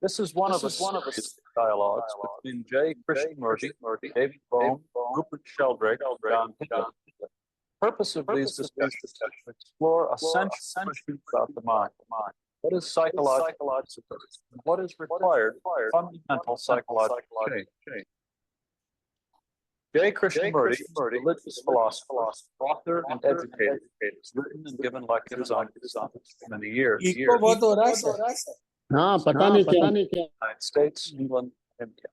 This is one of a series of dialogues between J. Krishnamurti, David Bohm, Rupert Sheldrake, and John Hickman. The purpose of these discussions is to explore essential questions about the mind. What is psychological? What is required for fundamental psychological change? J. Krishnamurti, religious philosopher, author, and educator, has written and given lectures on for many years. हाँ पता नहीं क्या United States, England, India.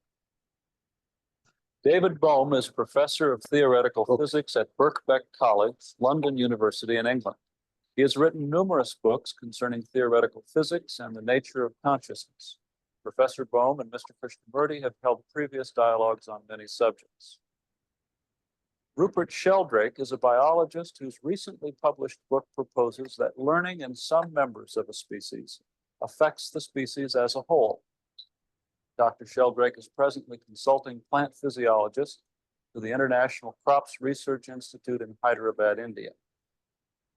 David Bohm is professor of theoretical physics at Birkbeck College, London University in England. He has written numerous books concerning theoretical physics and the nature of consciousness. Professor Bohm and Mr. Krishnamurti have held previous dialogues on many subjects. Rupert Sheldrake is a biologist whose recently published book proposes that learning in some members of a species affects the species as a whole. Dr. Sheldrake is presently consulting plant physiologist to the International Crops Research Institute in Hyderabad, India.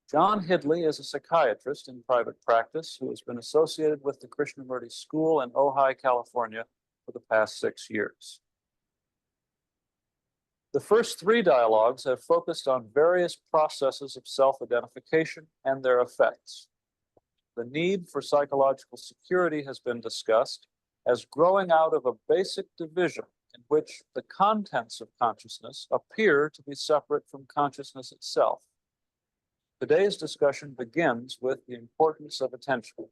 John Hidley is a psychiatrist in private practice who has been associated with the Krishnamurti School in Ojai, California for the past 6 years. The first 3 dialogues have focused on various processes of self-identification and their effects. The need for psychological security has been discussed as growing out of a basic division in which the contents of consciousness appear to be separate from consciousness itself. Today's discussion begins with the importance of attention.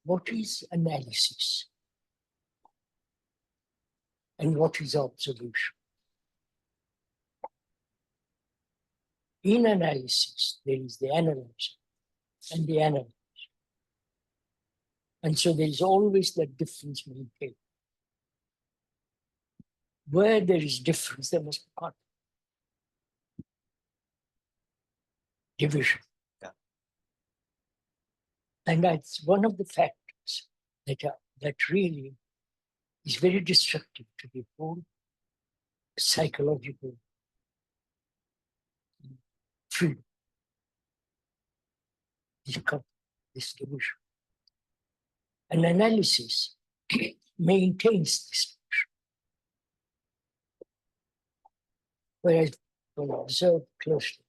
What is analysis? And what is observation? In analysis, there is the analyzer and the analyzer. And so there is always that difference maintained. Where there is difference, there must be conflict. Division. Yeah. And that's one of the factors that really is very destructive to the whole psychological freedom. This division. An analysis maintains this division. Whereas when I observe closely,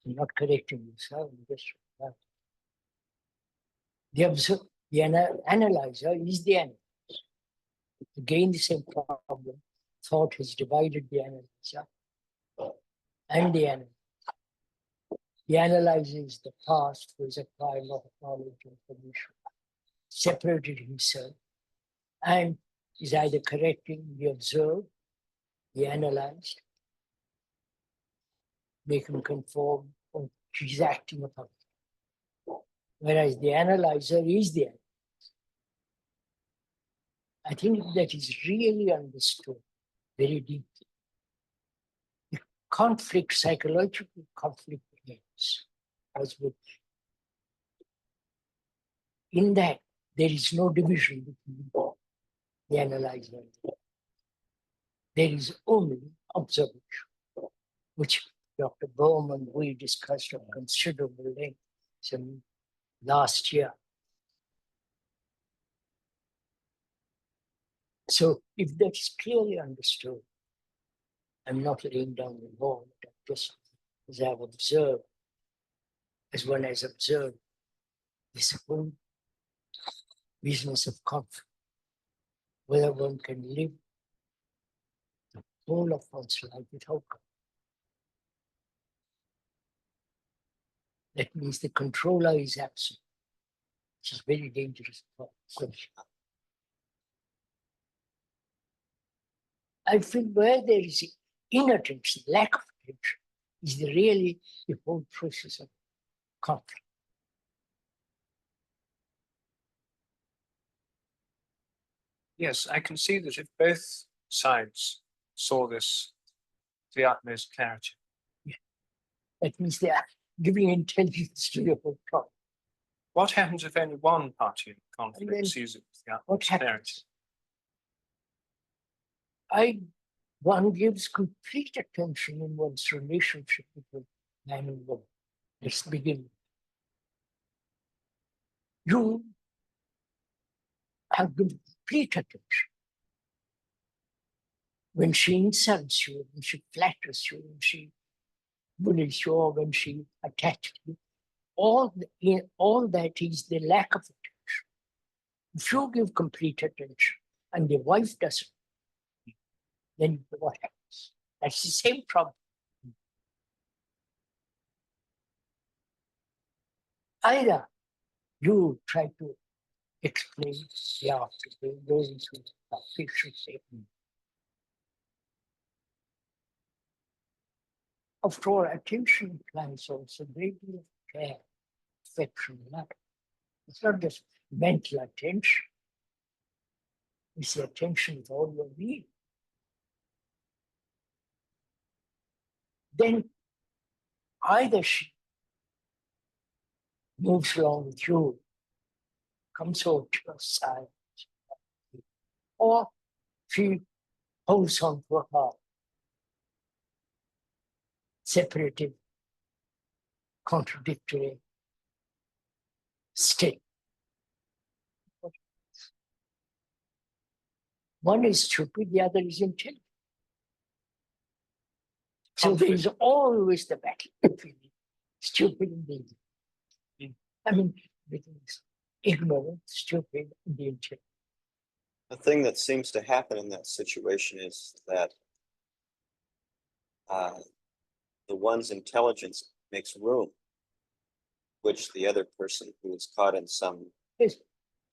I'm not correcting myself, I'm just the analyzer is the analyzer. Again, the same problem. Thought has divided the analyzer and the analyzer. The analyzer is the past who has acquired a lot of knowledge and information, separated himself, and is either correcting the observed, the analyzed, make him conform, or he's acting upon it. Whereas the analyzer is the analyzer. I think that is really understood very deeply. The conflict, psychological conflict begins as with. In that, there is no division between the analyzer and the. There is only observation, which Dr. Bohm and we discussed at considerable length last year. So if that is clearly understood, I'm not laying down the law, but just as I've observed, as one has observed, this whole business of conflict, whether one can live the whole of one's life without conflict. That means the controller is absent, which is very dangerous question. I feel where there is inattention, lack of attention, is really the whole process of conflict. Yes, I can see that if both sides saw this to the utmost clarity. Yeah. That means they are giving intelligence to the whole problem. What happens if only one party in conflict then sees it with the what utmost clarity? happens? One gives complete attention in one's relationship with man and woman. Let's begin. You have complete attention. When she insults you, when she flatters you, when she bullies you, or when she attacks you, all that is the lack of attention. If you give complete attention and the wife doesn't, then what happens? That's the same problem. Either you try to explain the article, those who are patiently. After all, attention implies also a great deal of care, affection, love. It's not just mental attention. It's the attention of all your being. Then either she moves along with you, comes over to your side, or she holds on to her separative, contradictory state. One is stupid, the other is intelligent. So there is always the battle between stupid and the intelligent. I mean, between ignorant, stupid, and the intelligent. The thing that seems to happen in that situation is that the one's intelligence makes room, which the other person who is caught in some Yes.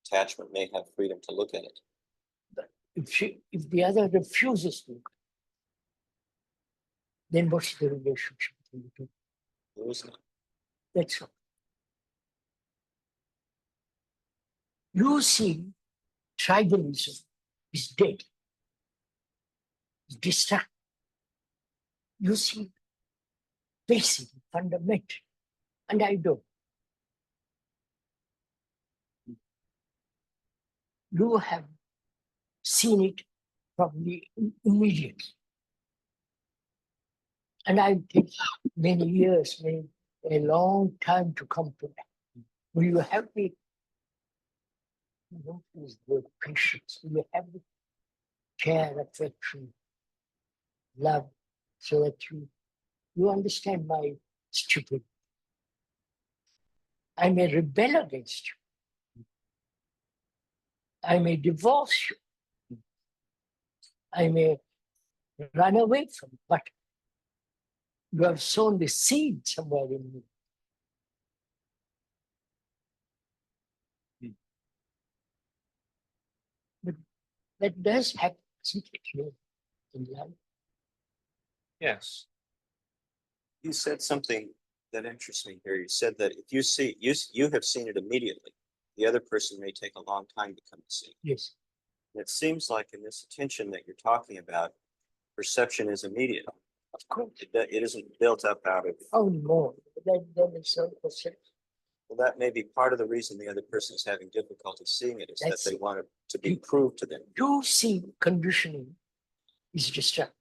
attachment may have freedom to look at it. If the other refuses to, then what's the relationship between the two? There is none. That's all. You see, tribalism is dead. It's destructive. You see, basic, fundamental, and I don't. You have seen it probably immediately. And I take many years, a long time to come to that. Will you have the patience? Will you have the care, affection, love, so that you understand my stupidity? I may rebel against you. I may divorce you. I may run away from you, but you have sown the seed somewhere in me. But that does happen, isn't it, in life? Yes. You said something that interests me here. You said that if you see, you have seen it immediately. The other person may take a long time to come to see. Yes. And it seems like in this attention that you're talking about, perception is immediate. Of course. It isn't built up out of. Oh no, that is so perception. Well, that may be part of the reason the other person is having difficulty seeing it, is That's that they it. want it to be proved to them. You see, conditioning is destructive.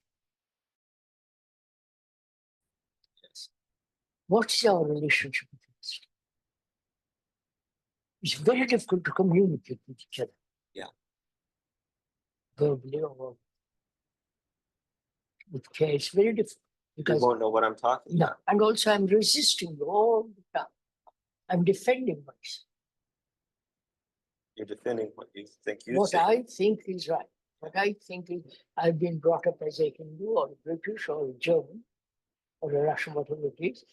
Yes. What's our relationship with this? It's very difficult to communicate with each other. Yeah. Verbally or with care, it's very difficult. You Because won't know what I'm talking no, about. and also I'm resisting you all the time. I'm defending myself. You're defending what you think you What see. I think is right. What I think is, I've been brought up as a Hindu or a British or a German or a Russian, whatever it is,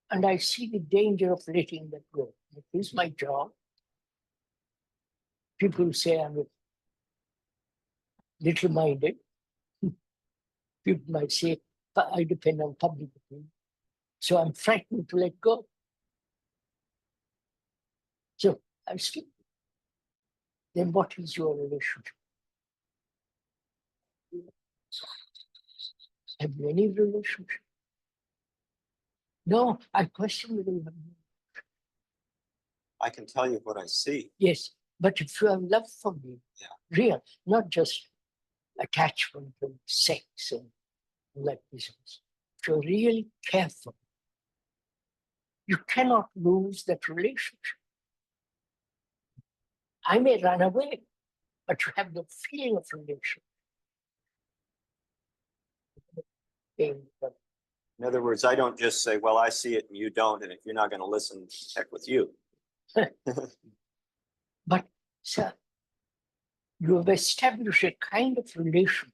and I see the danger of letting that go. It is my job. People say I'm little-minded. People might say I depend on public opinion. So I'm frightened to let go. So I speak. Then what is your relationship? Have you any relationship? No, I question whether you have. I can tell you what I see. Yes, but if you have love for me, real, not just attachment and sex and like this, if you're really careful, you cannot lose that relationship. I may run away, but you have the feeling of relation. In other words, I don't just say, well, I see it and you don't, and if you're not going to listen, heck with you. But, sir, you have established a kind of relationship,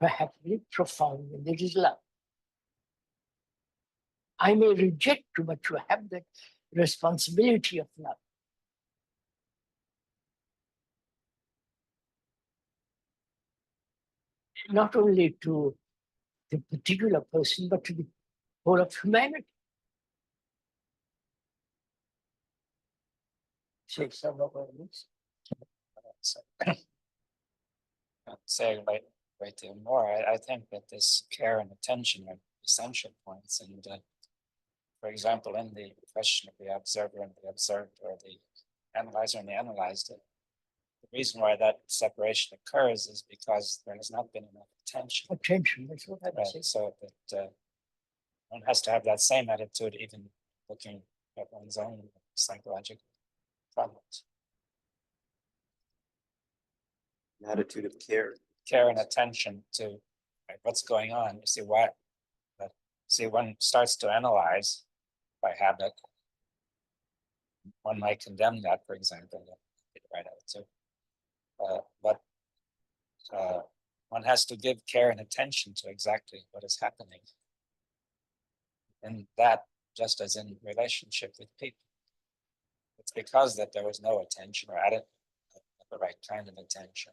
perhaps very profound, and that is love. I may reject you, but you have that responsibility of love. Not only to the particular person, but to the whole of humanity. Say some of our needs. Say right there more. I think that this care and attention are essential points. And for example, in the question of the observer and the observed, or the analyzer and the analyzed, the reason why that separation occurs is because there has not been enough attention. Attention, that's what I Right, was saying. so that one has to have that same attitude, even looking at one's own psychological problems. An attitude of care. Care and attention to what's going on. You see why? See, one starts to analyze by habit. One might condemn that, for example, right out too. But one has to give care and attention to exactly what is happening. And that, just as in relationship with people, it's because that there was no attention or the right kind of attention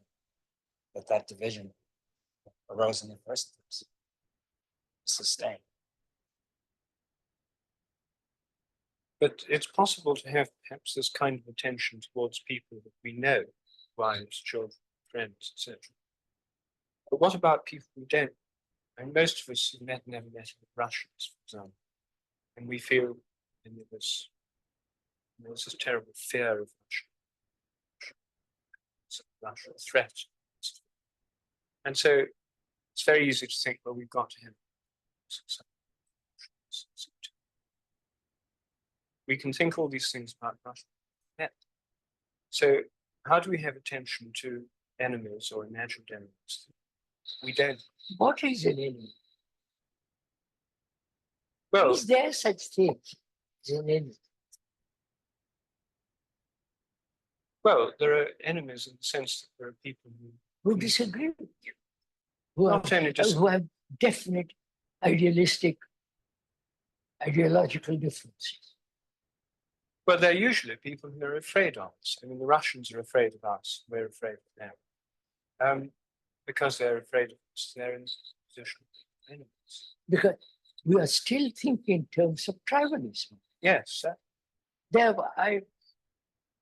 that division arose in the first place. Sustained. But it's possible to have perhaps this kind of attention towards people that we know, wives, children, friends, etc. But what about people we don't? And most of us have never met Russians, for example, and we feel this terrible fear of Russia threat. And so it's very easy to think, well, we've got to have. We can think all these things about Russia. Yeah. So how do we have attention to enemies or imagined enemies? We don't. What is an enemy? Well, Is there such thing as an enemy? well, there are enemies in the sense that there are people Who disagree with you? Who not only just who have definite ideological differences. well, they're usually people who are afraid of us. I mean, the Russians are afraid of us. We're afraid of them. Because they're afraid of us, they're in a position of enemies. Because we are still thinking in terms of tribalism. Yes. There,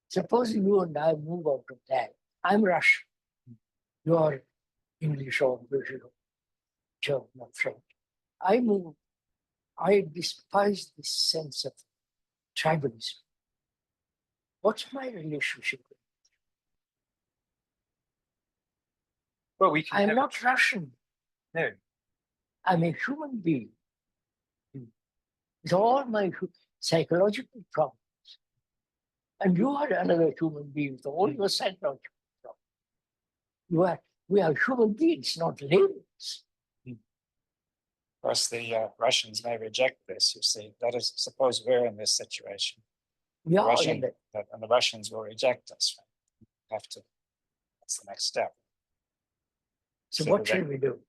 suppose you and I move out of that. I'm Russian. You are English or British or German or French. I despise this sense of tribalism. What's my relationship with it? Well, we can I'm have, not Russian. no. I'm a human being with all my psychological problems. And you are another human being with all your psychological problems. We are human beings, not labels. Of course, the Russians may reject this. You see, that is, suppose we're in this situation. We are And the Russians will reject us. Right? We have to. That's the next step. So So what that- shall we do?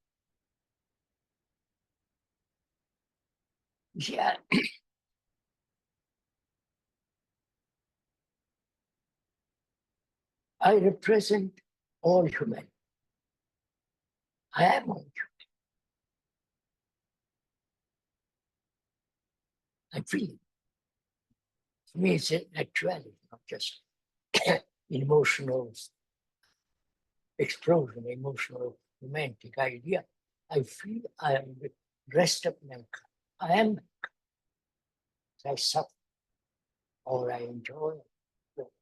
Yeah. I represent all humanity. I am all humanity. I feel it. For me, it's an actuality, not just emotional explosion, emotional romantic idea. I feel I am the rest of mankind. I am mankind. I suffer or I enjoy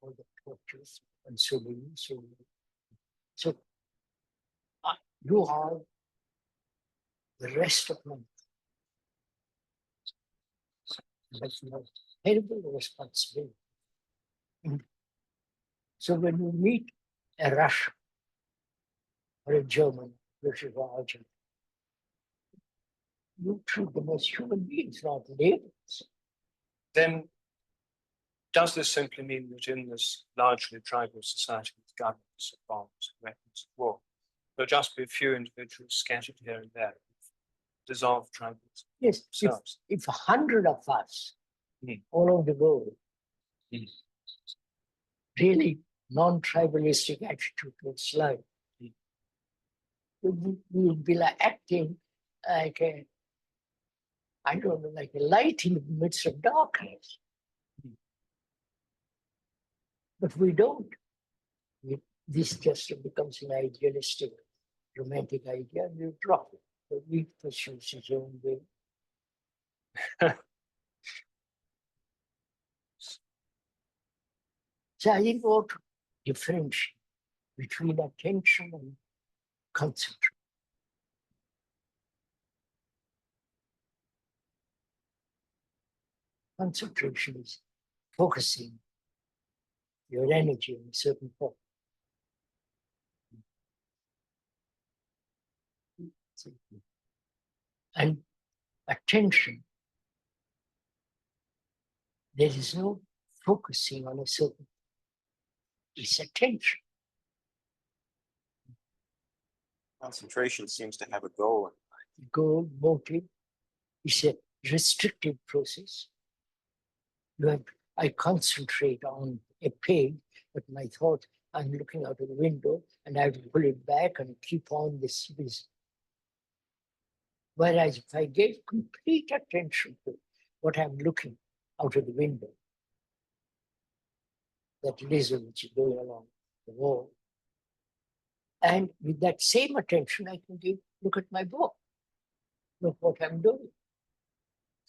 all the tortures and so do you, so do you. So you are the rest of mankind. That's a terrible responsibility. So when you meet a Russian or a German, British or Argentine, you treat them as human beings, not labels. Then does this simply mean that in this largely tribal society with governments of bombs and weapons of war, there'll just be a few individuals scattered here and there, dissolved tribals Yes, themselves? if 100 of us Mm. all over the world Mm. really non-tribalistic attitude towards life, Mm. we would be like acting like a, I don't know, like a light in the midst of darkness. Mm. But we don't. This just becomes an idealistic, romantic idea, and we drop it. But we pursue his own way. So I think we ought to differentiate between attention and concentration. Concentration is focusing your energy on a certain point. And attention, there is no focusing on a certain, it's attention. Concentration seems to have a goal. Goal, motive, it's a restricted process. I concentrate on a page, but my thought, I'm looking out of the window and I have to pull it back and keep on this. Whereas if I gave complete attention to what I'm looking out of the window, that lizard which is going along the wall, and with that same attention, I can look at my book, look what I'm doing.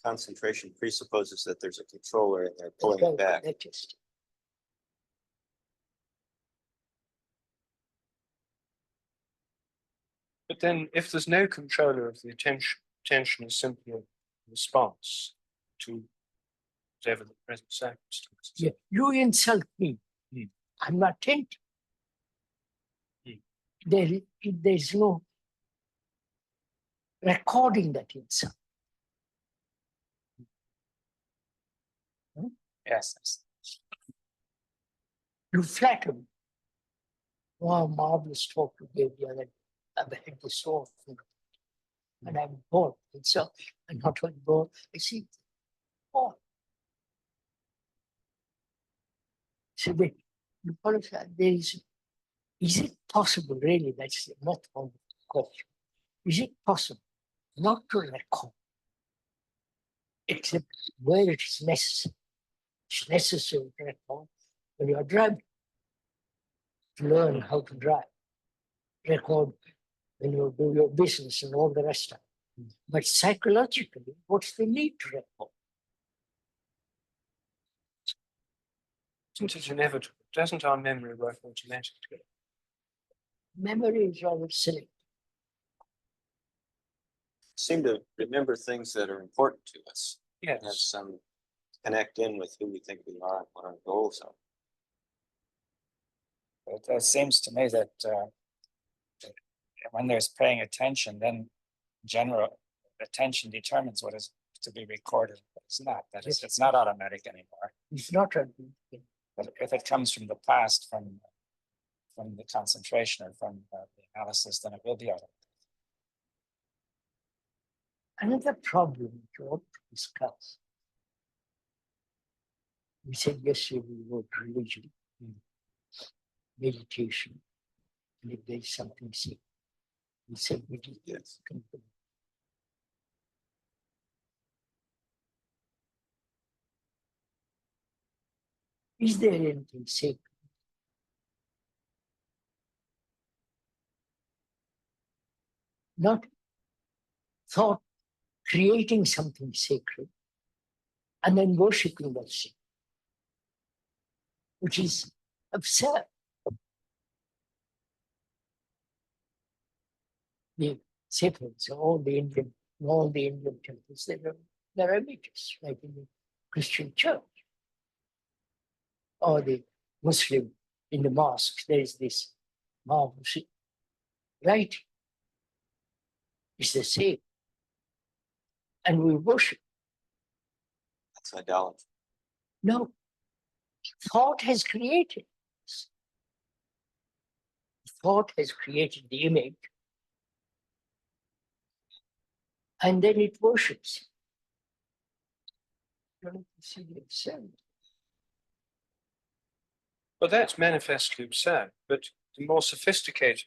Concentration presupposes that there's a controller and they're pulling it back. That just, But then if there's no controller of the attention is simply a response to whatever the present circumstances. yeah, you insult me, Mm. I'm not attentive. Mm. There's no recording that insult. Yes, yes. You flatter me. Wow, marvelous talk you gave the other day. I've had this so often. And I'm bored. And so I'm not only bored, I see bored. So there is it possible, really? That's not one question. Is it possible not to record, except where it is necessary? It's necessary to record when you are driving, to learn how to drive. Record when you do your business and all the rest of it. But psychologically, what's the need to record? Isn't it inevitable? Doesn't our memory work automatically? Memory is rather silly. Seem to remember things that are important to us. Have Yes. some connect in with who we think we are and what our goals are. It seems to me that when there's paying attention, then general attention determines what is to be recorded. But it's not. That is, it's not automatic anymore. It's not a But if it comes from the past, from the concentration or from the analysis, then it will be automatic. another problem we ought to discuss. We said yesterday we wrote religion, meditation, and if there's something sick, we said meditation. Yes. Is there anything sacred? Not thought creating something sacred and then worshipping that sacred, which is absurd. The sacred, so all the Indian temples, there are images, like in the Christian church. or the Muslim in the mosque, there is this marvelous writing. It's the same. And we worship. That's idolatry. No. Thought has created this. Thought has created the image. And then it worships. You don't see the absurd. Well, that's manifestly absurd, but the more sophisticated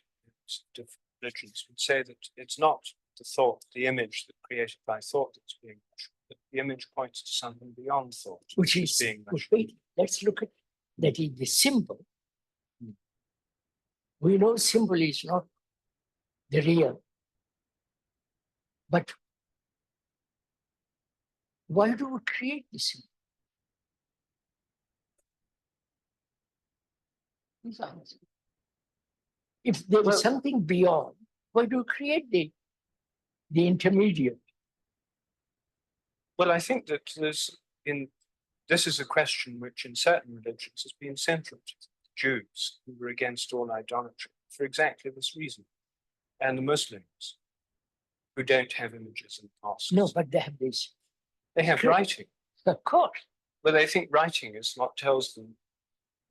religions would say that it's not the thought, the image that created by thought that's being worshipped, but the image points to something beyond thought. Which is being wait, let's look at that is the symbol. We know symbol is not the real. But why do we create the symbol? Please answer. If there is something beyond, why do we create the intermediate? Well, I think that this is a question which in certain religions has been central to the Jews, who were against all idolatry for exactly this reason, and the Muslims, who don't have images in mosques. No, but they have this. They have writing. Of course. But they think writing is what tells them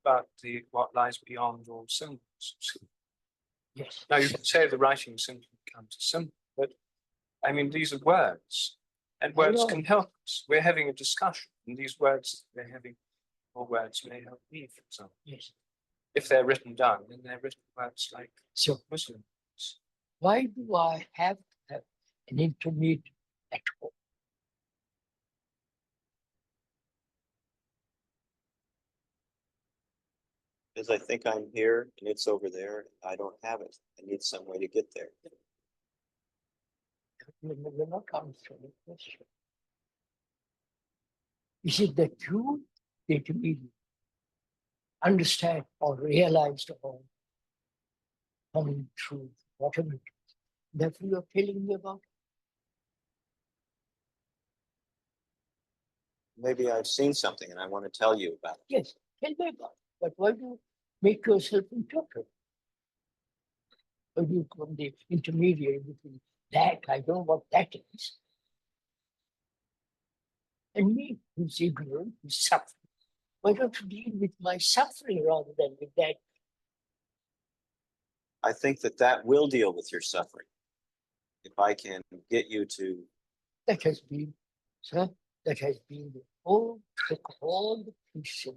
about what lies beyond all symbols. Yes. Now, you can say the writing simply becomes a symbol, but I mean, these are words, and words can help us. We're having a discussion, and these words we're having, or words may help me, for example. Yes. If they're written down, then they're written words like So Muslim. why do I have to have an intermediate at home? Because I think I'm here and it's over there. I don't have it. I need some way to get there. We're not answering the question. Is it that you, the intermediate, understand or realized or common truth, whatever it is, that you are telling me about? Maybe I've seen something and I want to tell you about it. Yes, tell me about it. But why do you make yourself interpret? Why do you come the intermediary between that, I don't know what that is, and me, who's ignorant, who's suffering? Why don't you deal with my suffering rather than with that? I think that will deal with your suffering. If I can get you to, That has been, sir, that has been the whole trick of all the priests.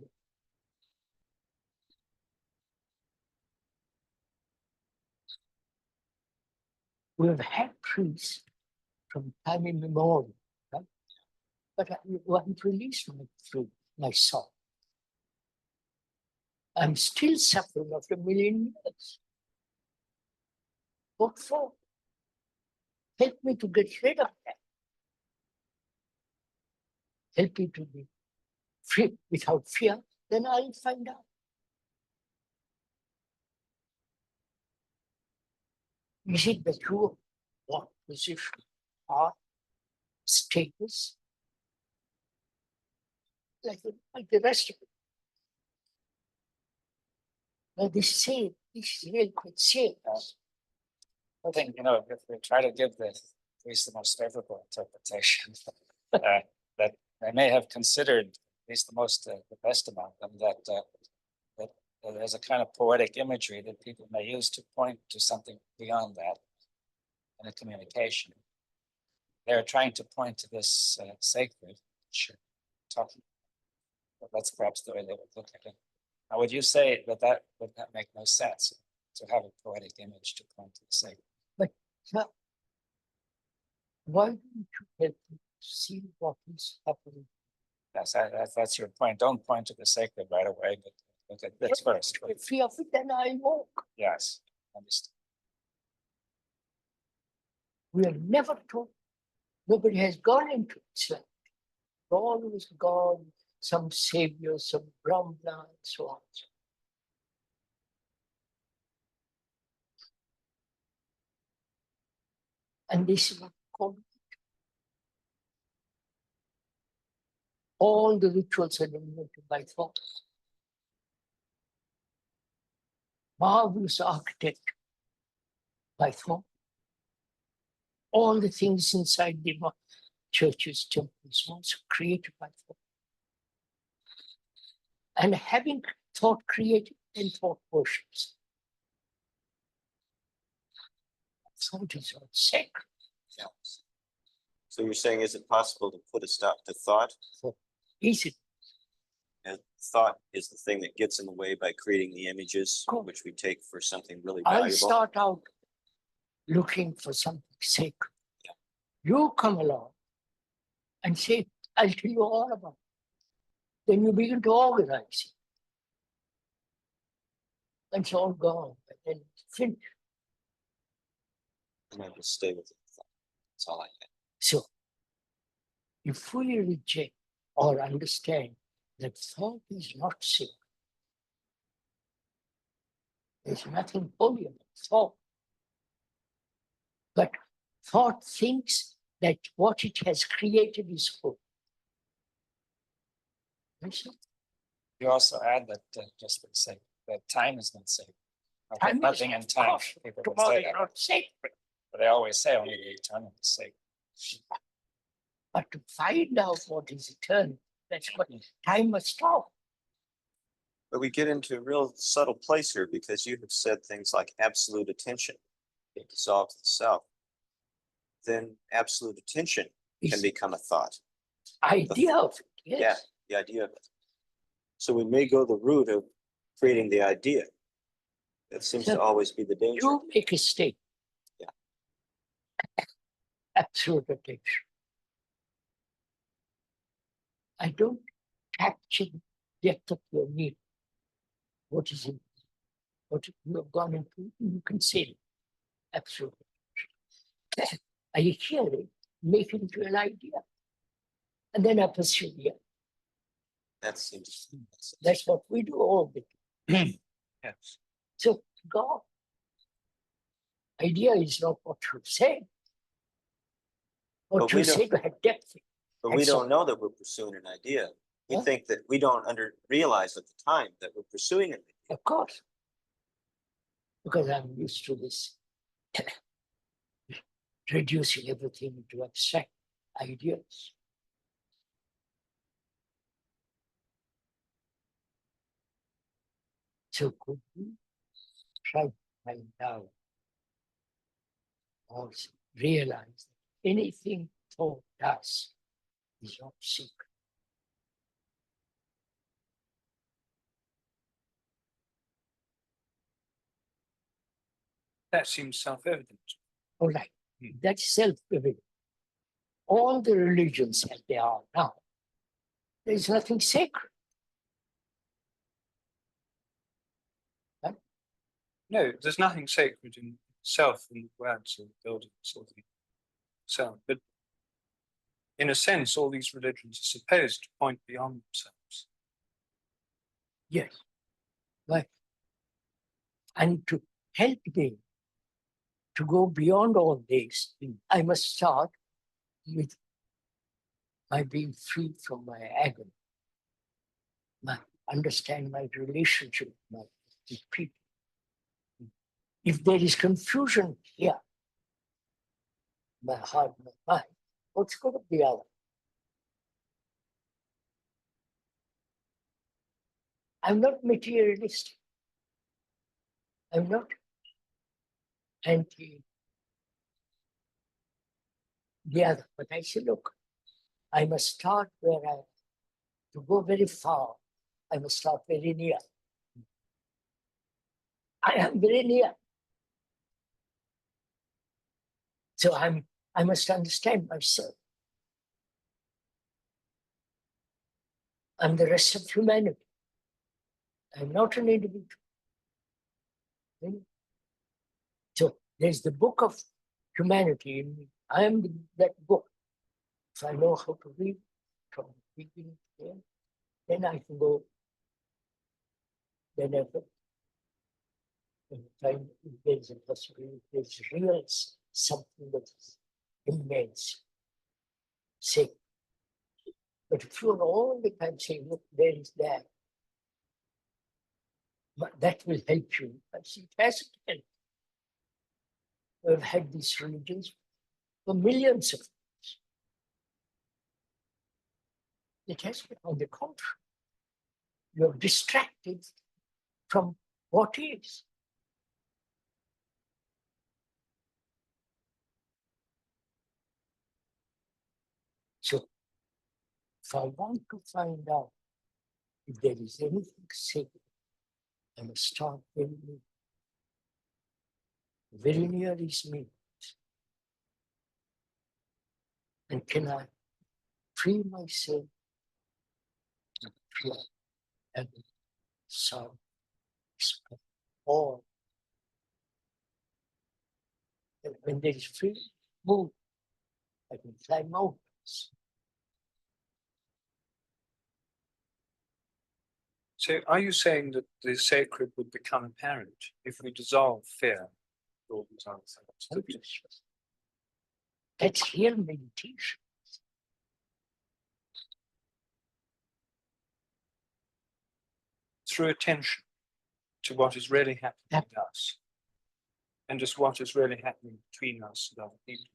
We have had priests from time immemorial, right? But I haven't released my soul. I'm still suffering after 1 million years. What for? Help me to get rid of that. Help me to be free without fear, then I'll find out. Is it that you want position, or status, like the rest of it? Now this is really quite serious. I think, if we try to give at least the most favorable interpretation, that they may have considered, at least the best among them, that there's a kind of poetic imagery that people may use to point to something beyond that in a communication. They're trying to point to this sacred, which talking. That's perhaps the way they would look at it. Now, would you say that would not make no sense to have a poetic image to point to the sacred? Sir, why don't you help me see what is happening? Yes, that's your point. Don't point to the sacred right away, but look at this first. If free of it, then I walk. Yes, understand. We have never taught. Nobody has gone into Islam. Always gone, some savior, some Brahmana, and so on. And this is what called. All the rituals are invented by thought. marvelous architect by thought. All the things inside the churches, temples, also created by thought. And having thought created, then thought worships. Thought is all sacred. Yeah. So you're saying, is it possible to put a stop to thought? Is it? And thought is the thing that gets in the way by creating the images, Cool. which we take for something really I valuable. start out looking for something sacred. You come along and say, I'll tell you all about it. Then you begin to organize it. And it's all gone. But then it's finished. And I just stay with it. That's all I get. So you fully reject or understand that thought is not sacred. There's nothing holy about thought. But thought thinks that what it has created is holy. That's it. You also add that, just for the sake, that time is not sacred. I Time think is, nothing in of time. course, People would tomorrow say is that, not sacred. but they always say only the eternal is sacred. But to find out what is eternal, that's what time must stop. But we get into a real subtle place here because you have said things like absolute attention. It dissolves the self. Then absolute attention can Is become a thought. idea of it, yes. Yeah, the idea of it. So we may go the route of creating the idea. That seems to always be the danger. You make a statement. Yeah. Absolute attention. I don't capture the depth of your need. What is it? What you have gone into, you can say it. Absolute attention. I hear it, make it into an idea. And then I pursue it. That seems. That's what we do all the time. Yes. So God, idea is not what you say. What But you we don't- say to have depth. But we And so- don't know that we're pursuing an idea. We Huh? think that we don't realize at the time that we're pursuing an idea. Of course. Because I'm used to this reducing everything into abstract ideas. So could we try to find out or realize that anything thought does is not secret? That seems self-evident. All right, that's self-evident. All the religions as they are now, there is nothing sacred. No, there's nothing sacred in itself in the words or the buildings or the sound. But in a sense, all these religions are supposed to point beyond themselves. Yes. Right. And to help me to go beyond all this, I must start with my being free from my agony, understand my relationship with people. If there is confusion here, my heart, my mind, what's going to be out? I'm not materialistic. I'm not anti the other, but I say, look, I must start where I am. To go very far, I must start very near. I am very near. So I must understand myself. I'm the rest of humanity. I'm not an individual. So there's the book of humanity in me. I am that book. If I know how to read from the beginning to the end, then I can go whenever. And find if there's a possibility, there's real something that is immense, sacred. But if you're all the time saying, look, there is that, But that will help you. I see it hasn't helped. We've had these religions for millions of years. It has been on the contrary. You're distracted from what is. So, if I want to find out if there is anything sacred, I must start very near. Very near is me. And can I free myself from having sound, or when there is free move, I can climb mountains. So are you saying that the sacred would become apparent if we dissolve fear? All these other things? That's real meditation. Through attention to what is really happening Yep. with us, and just what is really happening between us and other people.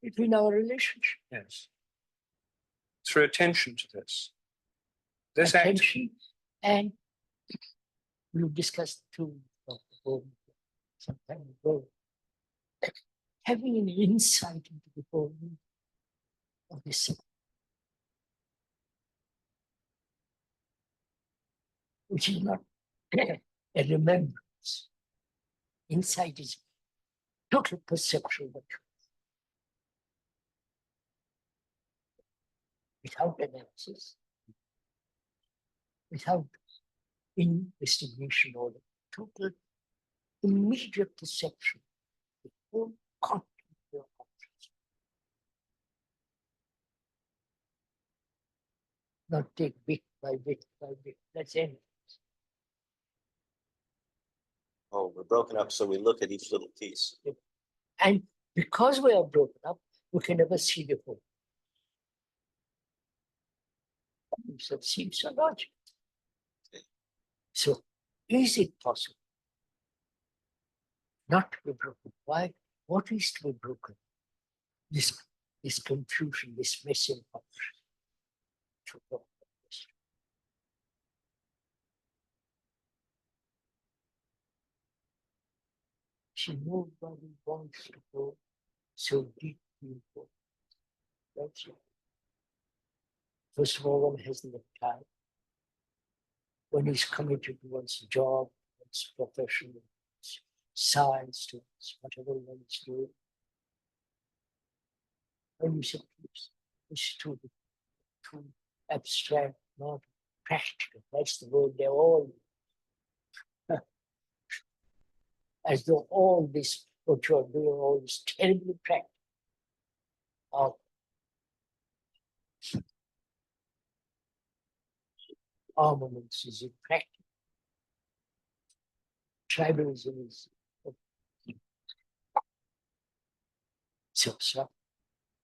Between our relationship. Yes. Through attention to this. This act, Attention, and we discussed too some time ago, having an insight into the whole of this, which is not a remembrance. Insight is total perception of the truth. Without analysis, without investigation, or the total immediate perception, the whole content of your consciousness. Not take bit by bit by bit. That's it. Oh, we're broken up, so we look at each little piece. And because we are broken up, we can never see the whole. So it seems so logical. So is it possible not to be broken? Why? What is to be broken? This confusion, this messing up. See, nobody wants to go so deeply. That's it. First of all, one has no time. When he's committed to one's job, one's profession, one's science, to whatever one is doing. When you say, please, it's too abstract, not practical. That's the word they're all. As though all this, what you're doing, all is terribly practical. Armaments is impractical. Tribalism is. So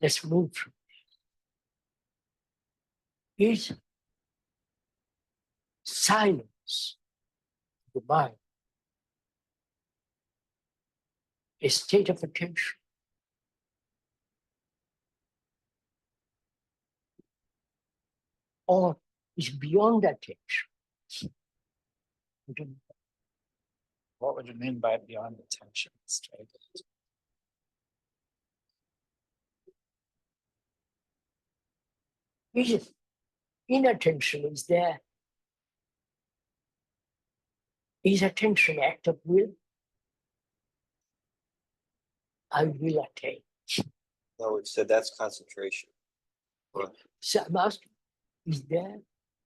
let's move from there. Is silence the mind a state of attention? Or is beyond attention? What would you mean by beyond attention? Straight. Is inattention is there? Is attention act of will? I will attain. No, it said that's concentration. So I'm asking, is there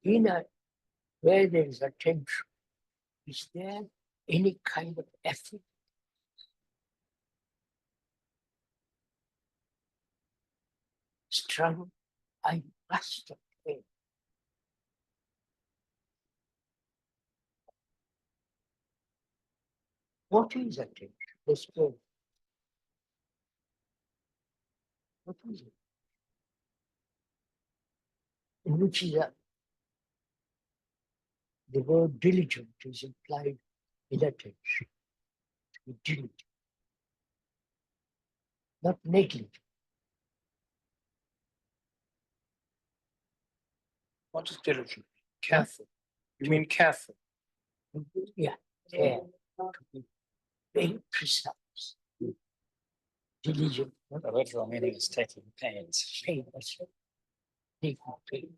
where there is attention, is there any kind of effort? Struggle? I must attain. What is attention? Let's go. What is it? In which is the word diligent is implied inattention. To be diligent, not negligent. What does diligent mean? Careful. You mean careful? Yeah, care. To be very precise. Diligent, not The literal meaning is taking pains. pain, that's right. Taking pain,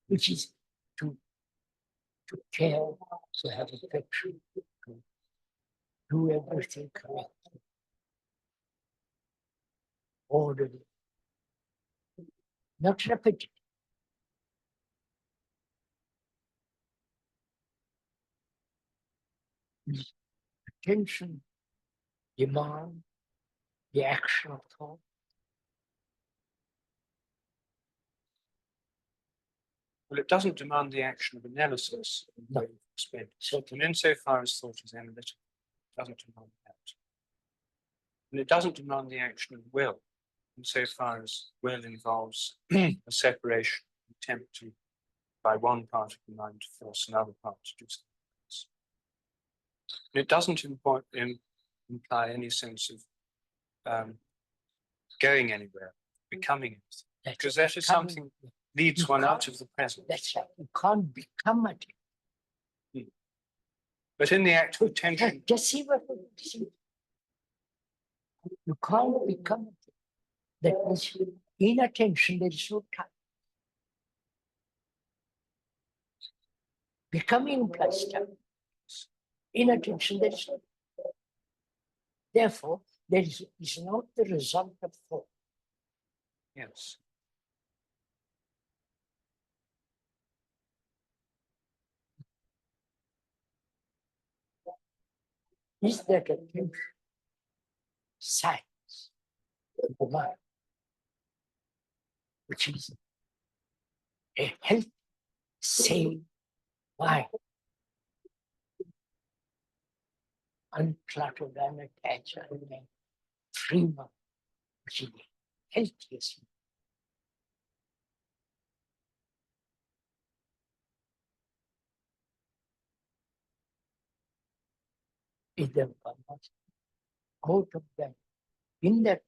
which is to care, to have affection, to do everything correctly, orderly, not repetitive. Attention, demand, the action of thought. Well, it doesn't demand the action of analysis. No. So, and insofar as thought is analytical, it doesn't demand that. And it doesn't demand the action of will, insofar as will involves a separation, attempt to, by one part of the mind, to force another part to do something else. And it doesn't imply any sense of going anywhere, becoming anything, That's because that is becoming- something leads You one out can't- of the present. That's right. You can't become it. But in the act of attention, Just see what see. You can't become it. That means inattention, there is no time. Becoming implies time. Inattention, there is no time. Therefore, there is not the result of thought. yes. Is that attention science of the mind, which is a healthy, sane mind, uncluttered, unattached, and free mind, which is the healthiest. Is the out of that, in that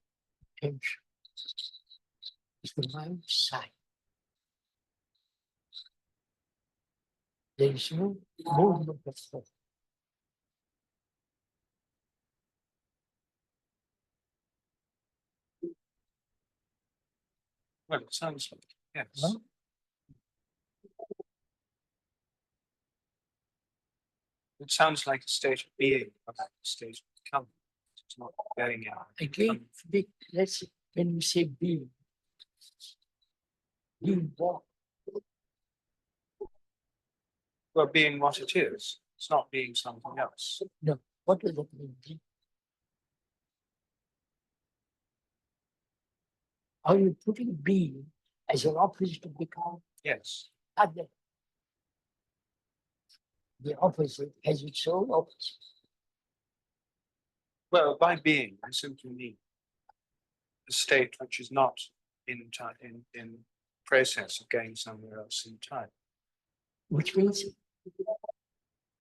attention, is the mind side. There is no movement of thought. Well, it sounds like, yes. Huh? It sounds like a state of being, not like a state of becoming. It's not going out. Again, let's say, when we say being what? Well, being what it is. It's not being something else. No, what does it mean? Being? Are you putting being as an opposite to become? Yes. Other. The opposite has its own opposite. Well, by being, I simply mean a state which is not in time, in process of going somewhere else in time. Which means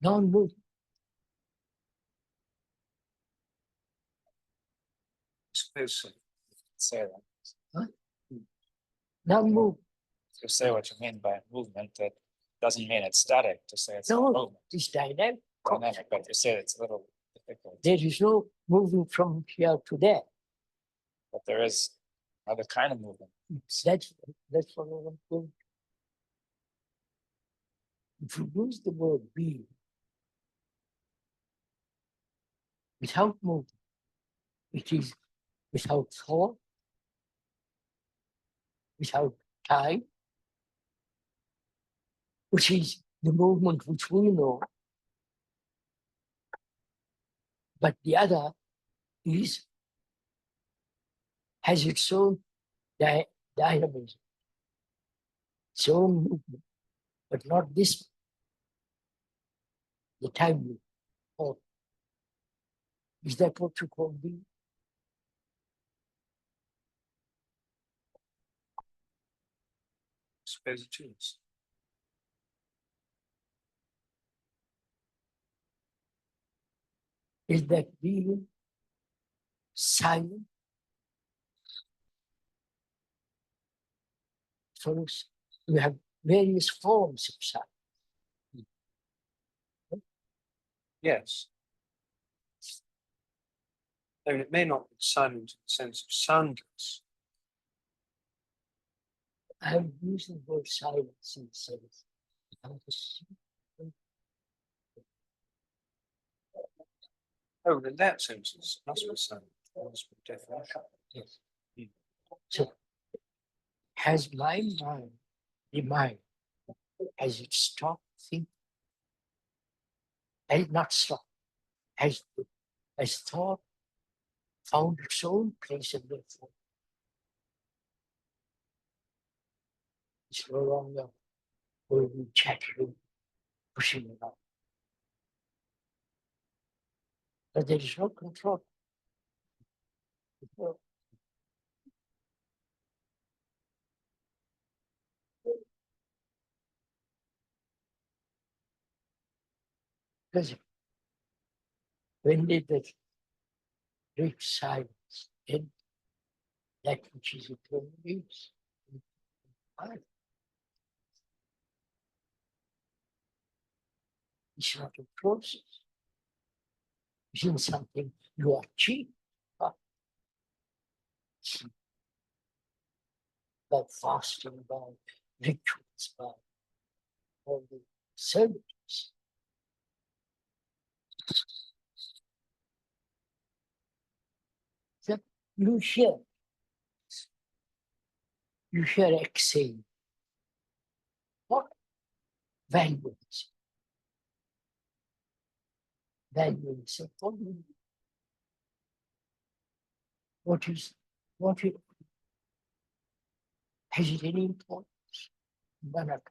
non-movement. I suppose so. Say that. Non-movement. To say what you mean by movement, that doesn't mean it's static. To say it's a No, movement, it's dynamic. dynamic, but you say it's a little difficult. There is no moving from here to there. But there is other kind of movement. That's what I want to. If you use the word being without movement, it is without thought, without time, which is the movement which we know. But the other has its own dynamism, its own movement, but not this, the time movement. Or is that what you call being? I suppose it is. is that being silent. First, we have various forms of silence. Yes. I mean, it may not be silent in the sense of soundless. I'm using the word silence in the sense of Oh, in that sense, it must be silent. It must be definition. yes. So has my mind, the mind, has it stopped thinking? Has it not stopped? Has thought found its own place in the form? It's no longer going chattering, pushing around. But there is no control. Because when did the great silence end? That which is eternal is. It's not a process. It's not something you achieve by fasting, by rituals, by all the ceremonies. That you hear exhale. What value is it? Value is it? What is has it any importance? None at all.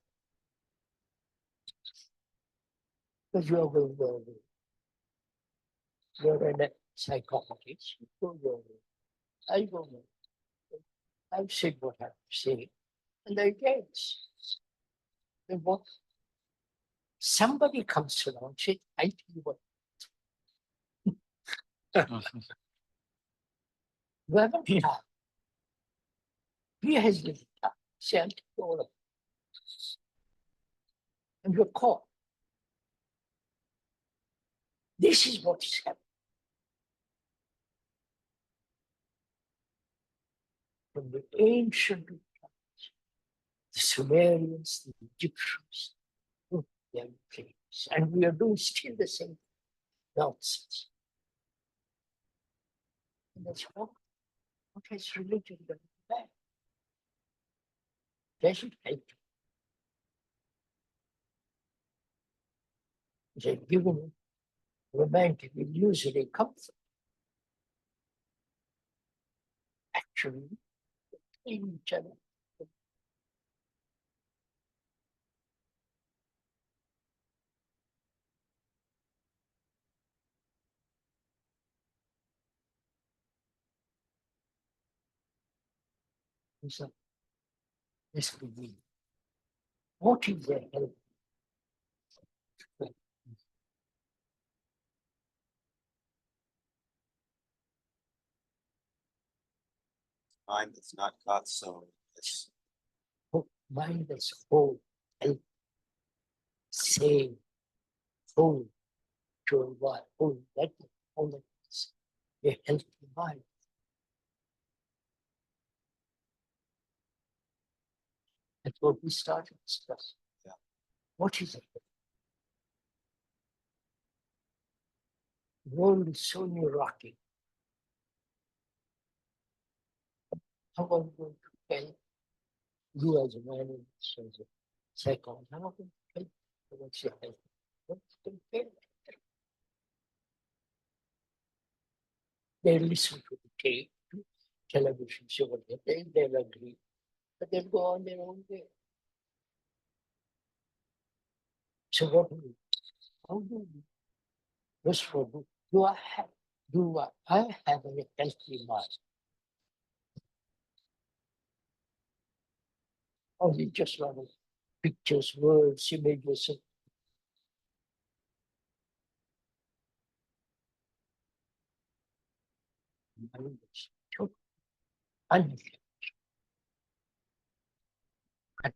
Because you are going your way. You're a psychologist. You go your way. I go my way. I've said what I have to say. And I guess. And what somebody comes along and says, I tell you what, you haven't time. He has little time. Say, I'll tell you all of it. And you're caught. This is what is happening. From the ancient times, the Sumerians, the Egyptians, they are famous. And we are doing still the same nonsense. And that's what has religion done back? Doesn't help. They're given romantic illusory comfort. Actually, in each other. So, this could be. What is their help? Mind that's not caught so it's Mind that's whole, help, sane, whole, to what, whole, that, all that is a healthy mind. That's what we started discussing. Yeah. What is it? The world is so neurotic. How are you going to tell you as a man and as a psychologist? How are you going to tell what's your health? What's the pain? They listen to the tape, television show, they'll agree, but they'll go on their own way. So what do we? How do we? First of all, do I have a healthy mind? Or is it just a lot of pictures, words, images? mind is totally unintelligent. And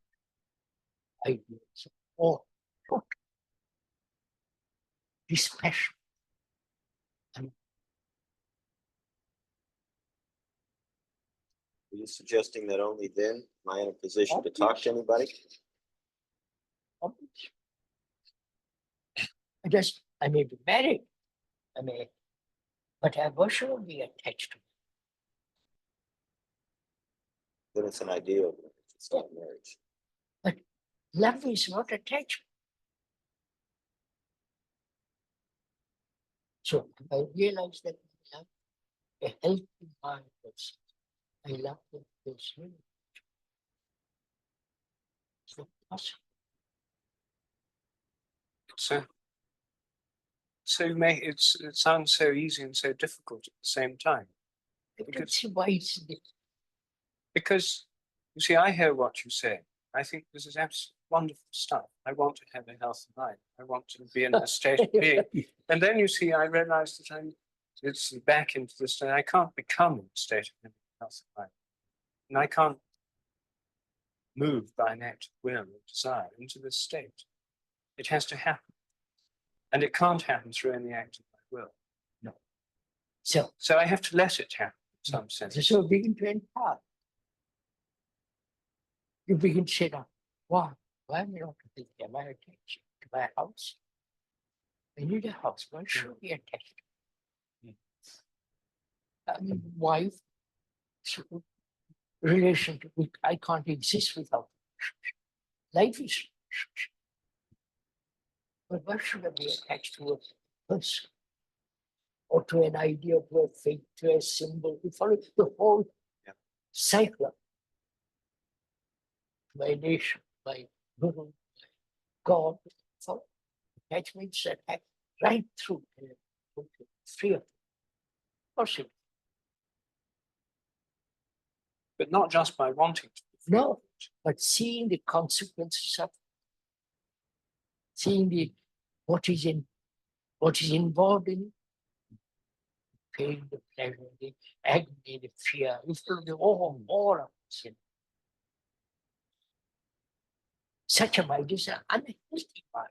ideas or total dispassion. Are you suggesting that only then am I in a position to talk to anybody? Obvious. I may be married, but I will be attached to it. Then it's an ideal. It's not marriage. Love is not attachment. So I realize that I love a healthy mind person. I love the person. It's not possible. So it sounds so easy and so difficult at the same time. I don't see why it's Because you see, I hear what you say. I think this is absolutely wonderful stuff. I want to have a healthy life. I want to be in a state of being. And then you see, I realize that it's back into this, and I can't become in a state of living a healthy life. And I can't move by an act of will or desire into this state. It has to happen. And it can't happen through any act of my will. No. So I have to let it happen in some sense. So begin to impart. You begin to say, why am I not attached? Am I attached to my house? I need a house. Why should I be attached? Wife, relationship. I can't exist without life is. But why should I be attached to a person? Or to an idea, to a faith, to a symbol? We follow the whole cycle. My nation, my Guru, my God, for attachments that act right through free of possible. But not just by wanting to. No, but seeing the consequences of seeing what is involved in it, pain, the pleasure, the agony, the fear, all of it. Such a mind is an unhealthy mind.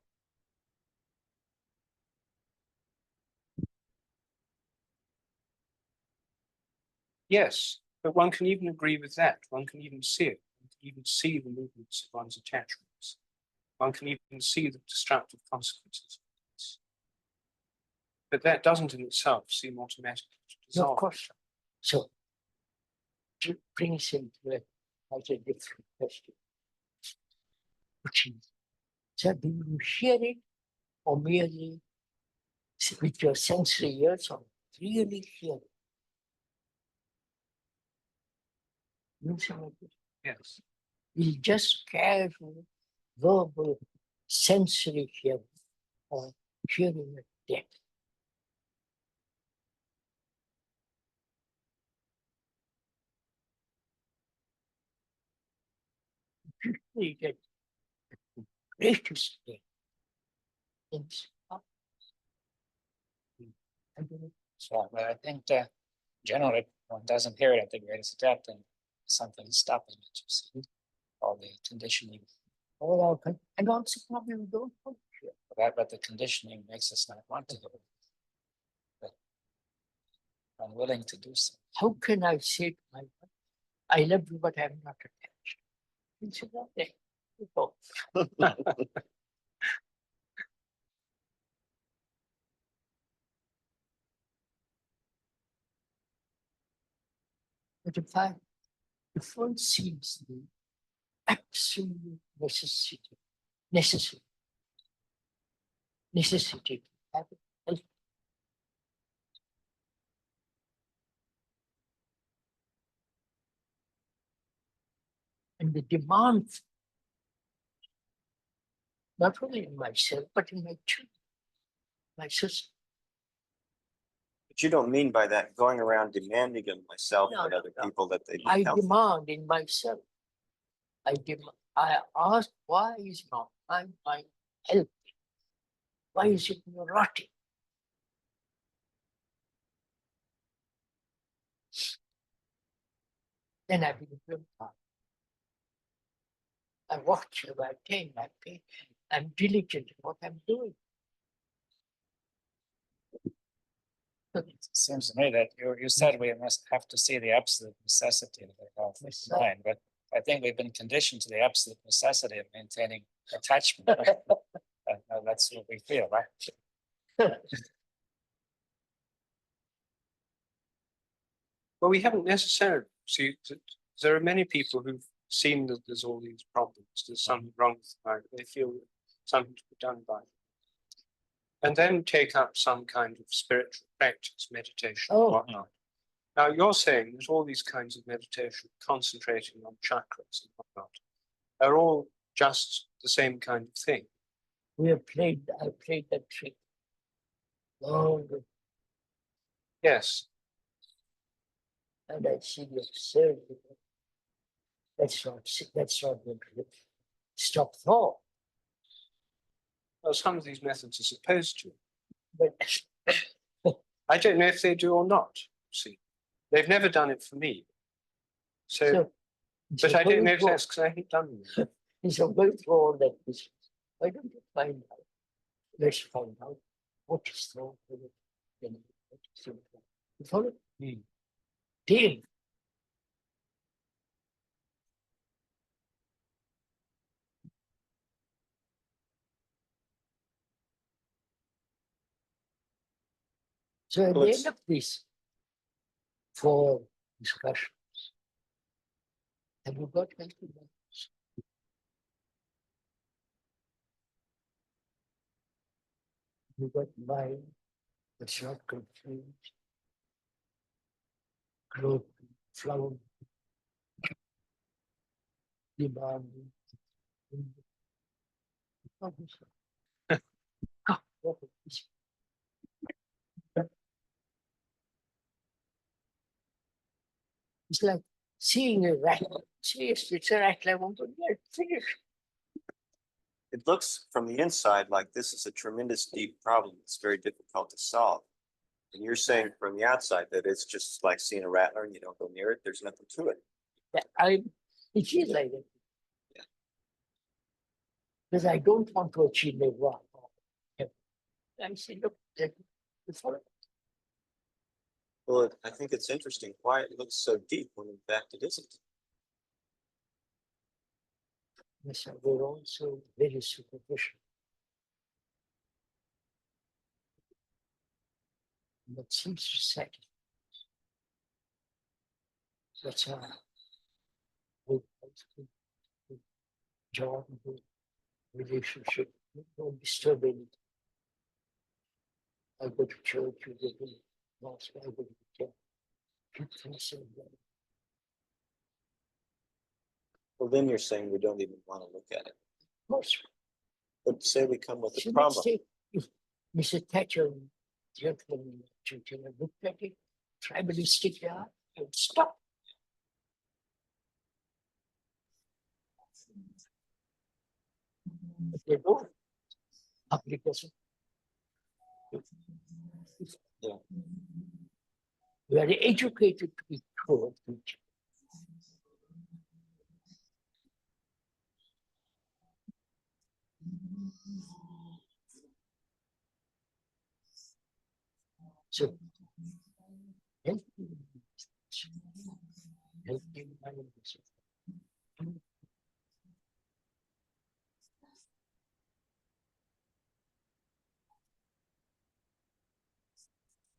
Yes, but one can even agree with that. One can even see it. One can even see the movements of one's attachments. One can even see the destructive consequences of this. But that doesn't in itself seem automatically to No, dissolve. of course. So, it brings into a different question. Which is, so do you hear it or merely with your sensory ears or really hear it? You see what it is? Yes. You just casual, verbal, sensory hearing or hearing at depth. You get the greatest thing. So, but I think that generally one doesn't hear it at the greatest depth, and something is stopping it. You see, all the conditioning. And also probably we don't want to hear. But the conditioning makes us not want to hear it. But unwilling to do so. How can I say to my wife, I love you, but I'm not attached? And she said, okay, you go. But if one sees the absolute necessity to have it, and the demand, not only in myself, but in my children, my sister. But you don't mean by that going around demanding of myself No, and other no. people that they be I healthy. demand in myself. I ask, why is not my mind healthy? Why is it neurotic? Then I become I watch, I attain, I pay. I'm diligent in what I'm doing. Seems to me that you said we must have to see the absolute necessity of the health of Yes, the mind, but I think we've been conditioned to the absolute necessity of maintaining attachment. Right? That's what we feel, right? Well, we haven't necessarily. See, there are many people who've seen that there's all these problems, there's something wrong with the mind, they feel something to be done by it. And then take up some kind of spiritual practice, meditation, Oh. whatnot. Now, you're saying that all these kinds of meditation, concentrating on chakras and whatnot, are all just the same kind of thing. I played that trick. Long ago, Yes, and I see the absurdity. That's not going to stop thought. well, some of these methods are supposed to. But I don't know if they do or not. See, they've never done it for me. So but I don't know if that's because I haven't done them. So going through all that business, why don't you find out? Let's find out what is thought. You follow? Deal. So at the end of this, 4 discussions, have you got anything else? You got mind that's not confused, growth, flower, demanding. It's like seeing a rat. Seriously, it's a rat. I want to get finished. It looks from the inside like this is a tremendous deep problem. It's very difficult to solve. And you're saying from the outside that it's just like seeing a rattler and you don't go near it. There's nothing to it. It feels like it. Yeah. Because I don't want to achieve a one. I say, look, follow. Well, I think it's interesting why it looks so deep when in fact it isn't. Yes, we're also very superficial. That seems to satisfy. That's a good job, good relationship. Don't disturb anything. I go to church, you go to mosque, I go to church. Keep things in there. Well, then you're saying we don't even want to look at it. Of course, But say we come with a shouldn't problem. say if Mr. Thatcher, gentleman, looked at it, tribalistic, yeah, and stop. But they don't. Public doesn't. Yeah. We are educated to be cruel. So,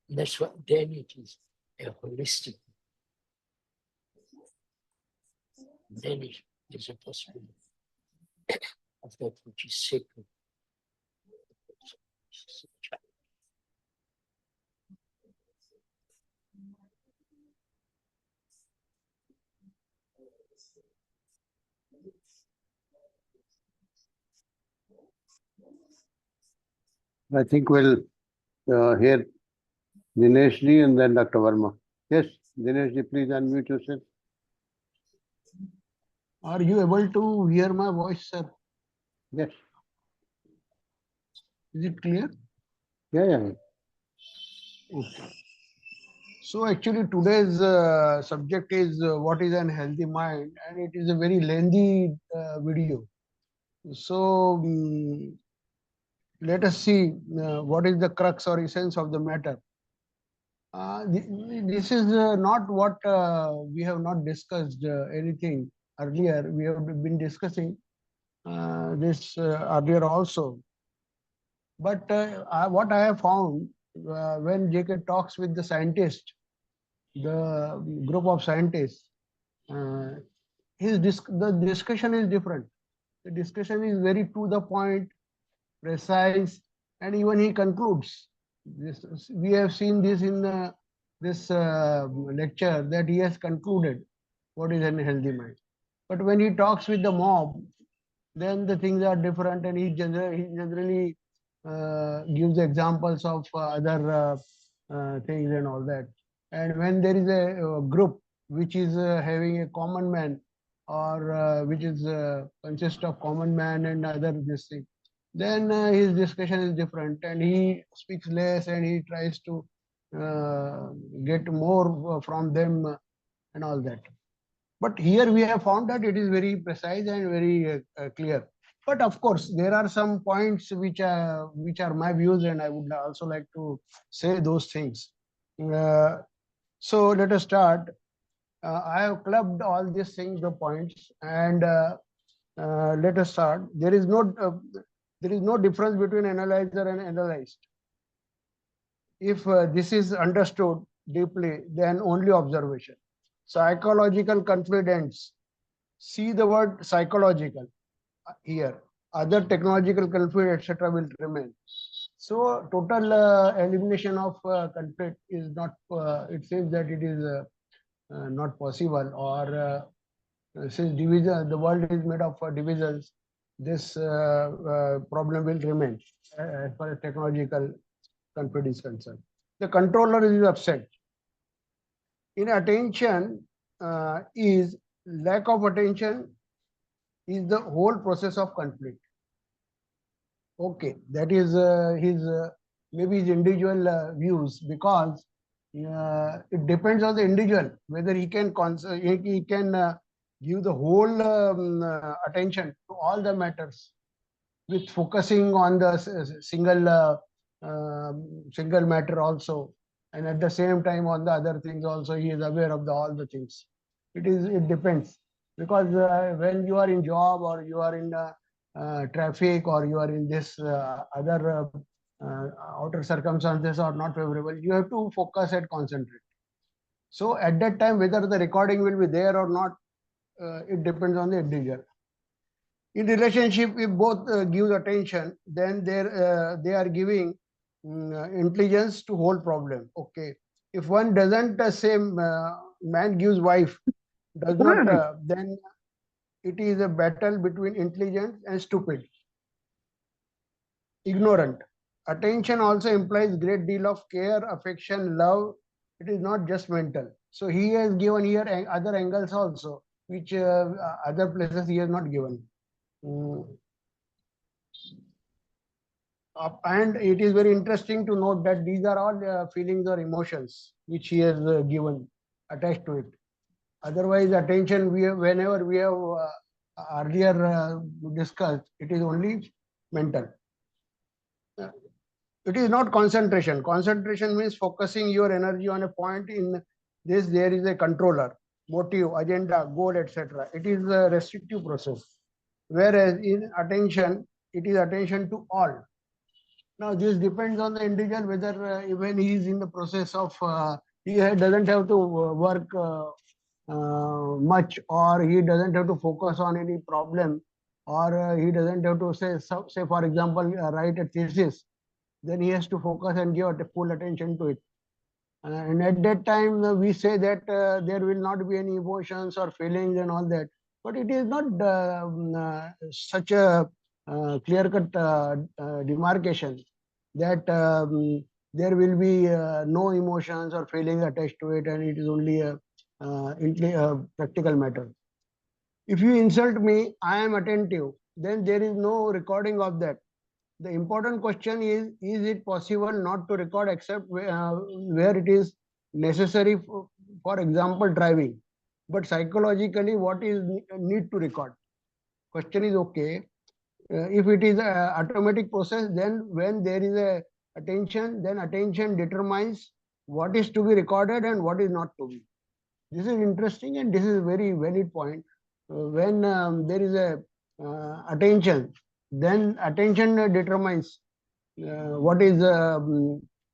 that's what then it is a holistic. Then it is a possibility of that which is sacred. I think we'll hear Dinesh ji and then Dr. Verma. Yes, Dinesh ji, please unmute yourself. Are you able to hear my voice, sir? Yes. Is it clear? Yeah. Okay. So actually today's subject is what is an healthy mind, and it is a very lengthy video. So let us see what is the crux or essence of the matter. This is not what we have not discussed anything earlier. We have been discussing this earlier also. But what I have found when JK talks with the scientists, the group of scientists, uh, the discussion is different. The discussion is very to the point, precise, and even he concludes. This, we have seen this in this lecture that he has concluded what is an healthy mind. But when he talks with the mob, then the things are different, and he generally gives examples of other things and all that. And when there is a group which is having a common man, or which is consists of common man and other this thing, then his discussion is different, and he speaks less, and he tries to get more from them and all that. But here we have found that it is very precise and very clear. But of course, there are some points which are my views, and I would also like to say those things. So let us start. I have clubbed all these things, the points, and let us start. There is no difference between analyzer and analyzed. If this is understood deeply, then only observation. Psychological confidence. See the word psychological here. Other technological conflict, etc., will remain. So total elimination of conflict is not. It says that it is not possible, or since division, the world is made of divisions, this problem will remain as far as technological conflict is concerned. The controller is upset. In attention is lack of attention is the whole process of conflict. Okay, that is his maybe his individual views, because it depends on the individual whether he can give the whole attention to all the matters with focusing on the single matter also, and at the same time on the other things also he is aware of all the things. It depends, because when you are in job, or you are in traffic, or you are in this other outer circumstances are not favorable, you have to focus and concentrate. So at that time, whether the recording will be there or not, it depends on the individual. In relationship, if both give attention, then they are giving intelligence to whole problem. Okay, if one doesn't, same man gives wife, does not, then it is a battle between intelligent and stupid. Ignorant. Attention also implies great deal of care, affection, love. It is not just mental. So he has given here other angles also, which other places he has not given. And it is very interesting to note that these are all feelings or emotions which he has given attached to it. Otherwise, attention, whenever we have earlier discussed, it is only mental. It is not concentration. Concentration means focusing your energy on a point. In this, there is a controller, motive, agenda, goal, etc. It is a restrictive process. Whereas in attention, it is attention to all. Now, this depends on the individual, whether when he is in the process of, he doesn't have to work much, or he doesn't have to focus on any problem, or he doesn't have to say for example, write a thesis. Then he has to focus and give full attention to it. And at that time, we say that there will not be any emotions or feelings and all that. But it is not such a clear-cut demarcation that there will be no emotions or feelings attached to it, and it is only a practical matter. If you insult me, I am attentive. Then there is no recording of that. The important question is it possible not to record except where it is necessary for example, driving. But psychologically, what is need to record? Question is okay. If it is a automatic process, then when there is a attention, then attention determines what is to be recorded and what is not to be. This is interesting and this is very valid point. When there is a attention, then attention determines what is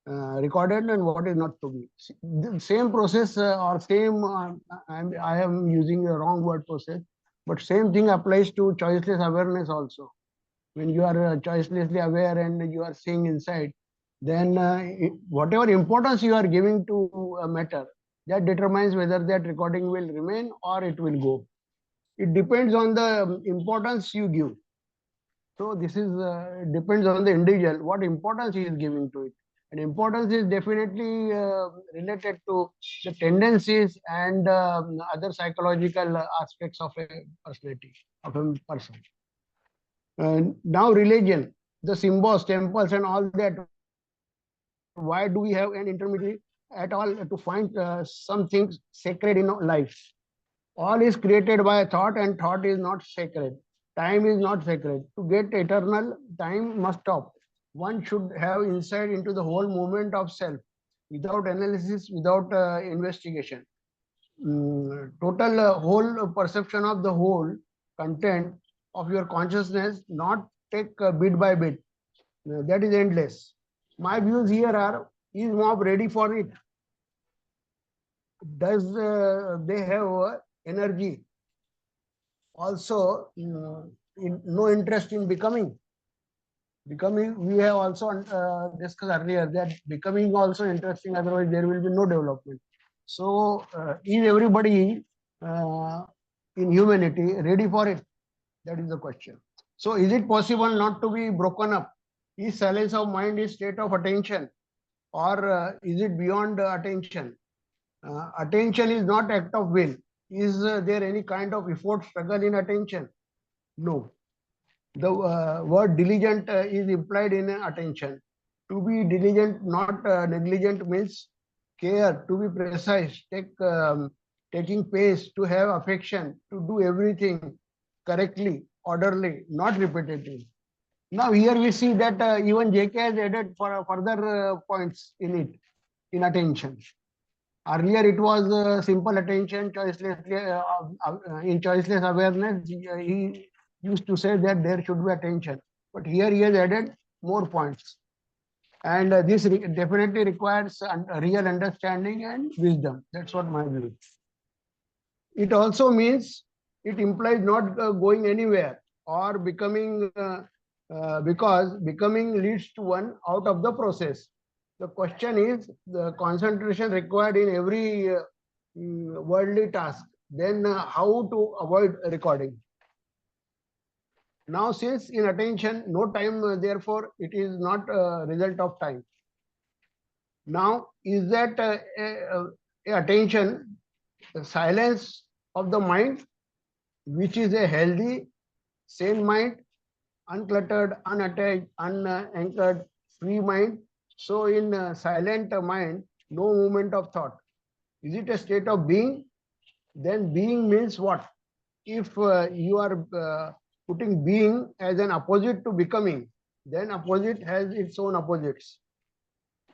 recorded and what is not to be. The same process or same, I am using the wrong word process, but same thing applies to choiceless awareness also. When you are choicelessly aware and you are seeing inside, then whatever importance you are giving to a matter, that determines whether that recording will remain or it will go. It depends on the importance you give. So this is depends on the individual, what importance he is giving to it. And importance is definitely related to the tendencies and other psychological aspects of a personality, of a person. Now religion, the symbols, temples and all that, why do we have an intermediary at all to find something sacred in life? All is created by thought and thought is not sacred. Time is not sacred. To get eternal, time must stop. One should have insight into the whole movement of self without analysis, without investigation. Total whole perception of the whole content of your consciousness, not take bit by bit. That is endless. My views here are, is mob ready for it? Does they have energy? Also, no interest in becoming. Becoming, we have also discussed earlier that becoming also interesting, otherwise there will be no development. So, is everybody in humanity ready for it? That is the question. So, is it possible not to be broken up? Is silence of mind a state of attention, or is it beyond attention? Attention is not act of will. Is there any kind of effort, struggle in attention? No. The word diligent is implied in attention. To be diligent, not negligent, means care, to be precise, taking pace, to have affection, to do everything correctly, orderly, not repetitive. Now here we see that even JK has added for further points in it, in attention. Earlier it was simple attention, choicelessly, in choiceless awareness, he used to say that there should be attention. But here he has added more points. And this definitely requires real understanding and wisdom. That's what my view is. It also means, it implies not going anywhere or becoming, because becoming leads to one out of the process. The question is the concentration required in every worldly task, then how to avoid recording. Now, since in attention, no time, therefore, it is not a result of time. Now, is that attention, the silence of the mind, which is a healthy, sane mind, uncluttered, unattached, unanchored, free mind? So, in silent mind, no movement of thought. Is it a state of being? Then being means what? If you are putting being as an opposite to becoming, then opposite has its own opposites.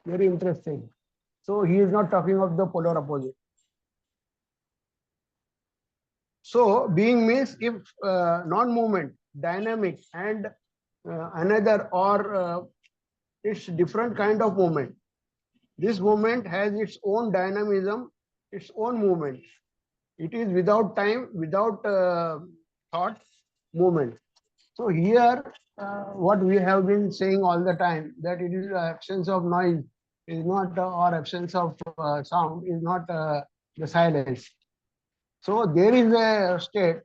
Very interesting. So he is not talking of the polar opposite. So being means if non-movement, dynamic, and another or it's different kind of movement. This movement has its own dynamism, its own movement. It is without time, without thought, movement. So here, what we have been saying all the time, that it is absence of noise is not, or absence of sound is not the silence. So there is a state,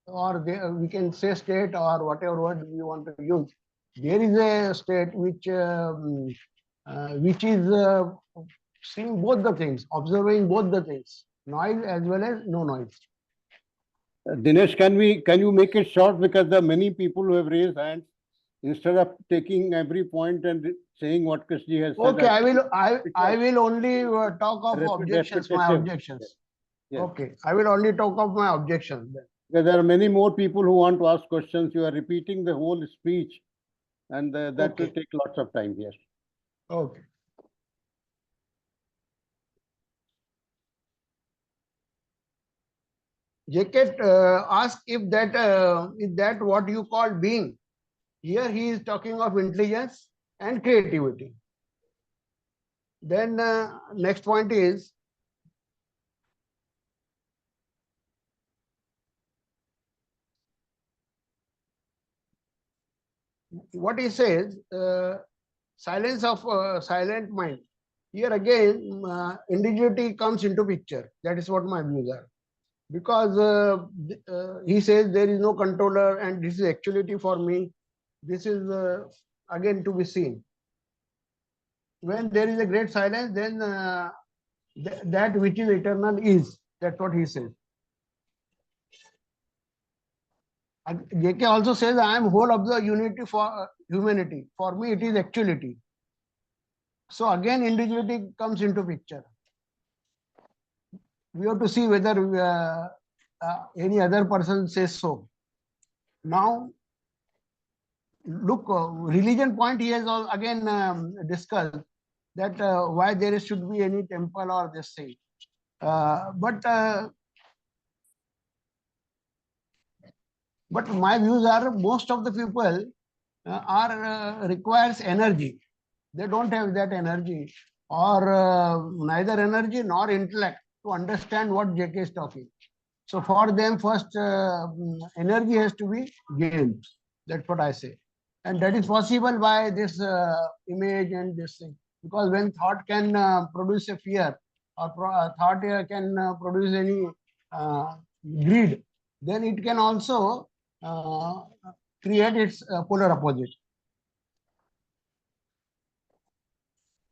or we can say state, or whatever word we want to use. There is a state which is seeing both the things, observing both the things, noise as well as no noise. Dinesh, can you make it short, because there are many people who have raised hands Instead of taking every point and saying what Krishna has said. Okay, think I will only talk of objections, my repetitive. objections. Yes. Okay, I will only talk of my objections then. Because there are many more people who want to ask questions. You are repeating the whole speech, and that will Okay. take lots of time. Yes. Okay. JK asked if that what you call being. Here he is talking of intelligence and creativity. Then next point is what he says, silence of silent mind. Here again, individuality comes into picture. That is what my views are. Because he says there is no controller and this is actuality for me. This is again to be seen. When there is a great silence, then that which is eternal is. That's what he says. JK also says, I am whole of the unity for humanity. For me, it is actuality. So again, individuality comes into picture. We have to see whether any other person says so. Now, look, religion point he has again discussed that why there should be any temple or this thing. But my views are most of the people requires energy. They don't have that energy or neither energy nor intellect to understand what JK is talking. So for them, first energy has to be gained. That's what I say. And that is possible by this image and this thing. Because when thought can produce a fear or thought can produce any greed, then it can also create its polar opposite.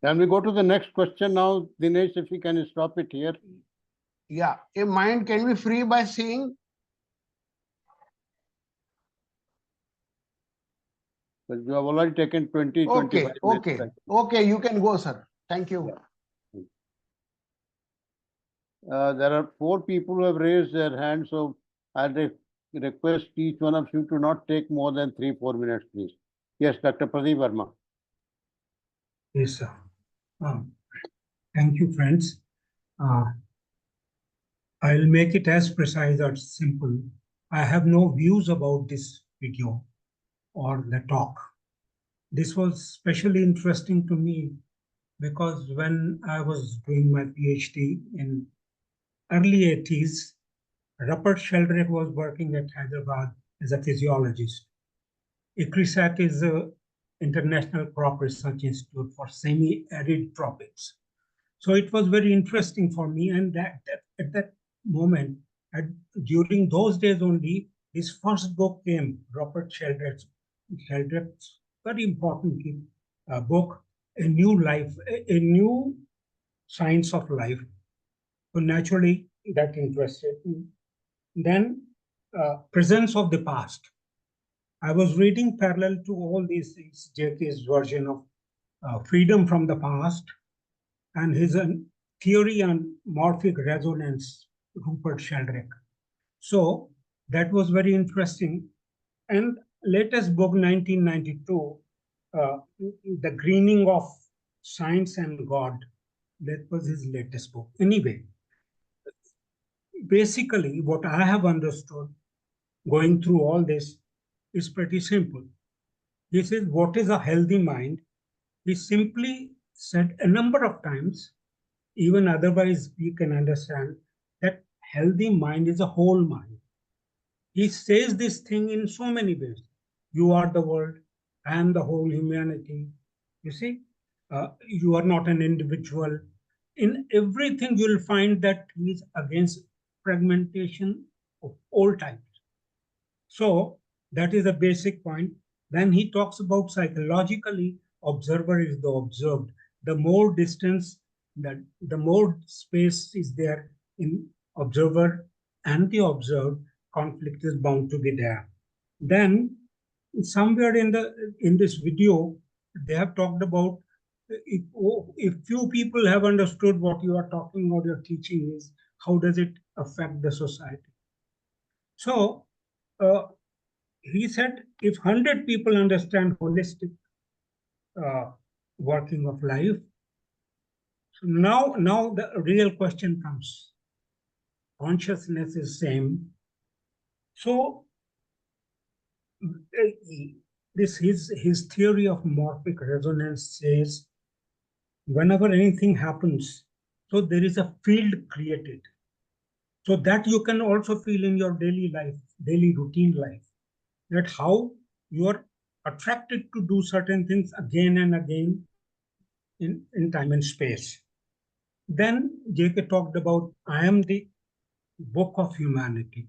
Can we go to the next question now, Dinesh, if we can stop it here? Yeah, a mind can be free by seeing. But you have already taken 20, Okay, 25 okay, minutes. okay, you can go, sir. Thank you. There are 4 people who have raised their hands, so I'll request each one of you to not take more than 3-4 minutes, please. Yes, Dr. Pradeep Verma. Yes, sir. Thank you, friends. I'll make it as precise as simple. I have no views about this video or the talk. This was especially interesting to me because when I was doing my PhD in early 80s, Rupert Sheldrake was working at Hyderabad as a physiologist. ICRISAT is an international crop research institute for semi-arid tropics. So it was very interesting for me, and at that moment, during those days only, his first book came, Rupert Sheldrake's very important book, A New Life, a New Science of Life. So naturally, that interested me. Then, Presence of the Past. I was reading parallel to all these things, JK's version of Freedom from the Past, and his theory on morphic resonance, Rupert Sheldrake. So that was very interesting. And latest book, 1992, The Greening of Science and God, that was his latest book. Anyway, basically what I have understood going through all this is pretty simple. He says, what is a healthy mind? He simply said a number of times, even otherwise we can understand that healthy mind is a whole mind. He says this thing in so many ways. You are the world, I am the whole humanity. You see, you are not an individual. In everything, you'll find that he is against fragmentation of all types. So that is a basic point. Then he talks about psychologically, observer is the observed. The more distance, the more space is there in observer and the observed, conflict is bound to be there. Then somewhere in this video, they have talked about if few people have understood what you are talking or your teaching is, how does it affect the society? So he said, if 100 people understand holistic working of life, so now the real question comes. Consciousness is same. So this his theory of morphic resonance says whenever anything happens, so there is a field created. So that you can also feel in your daily life, daily routine life, that how you are attracted to do certain things again and again in time and space. Then J.K. talked about, I am the book of humanity.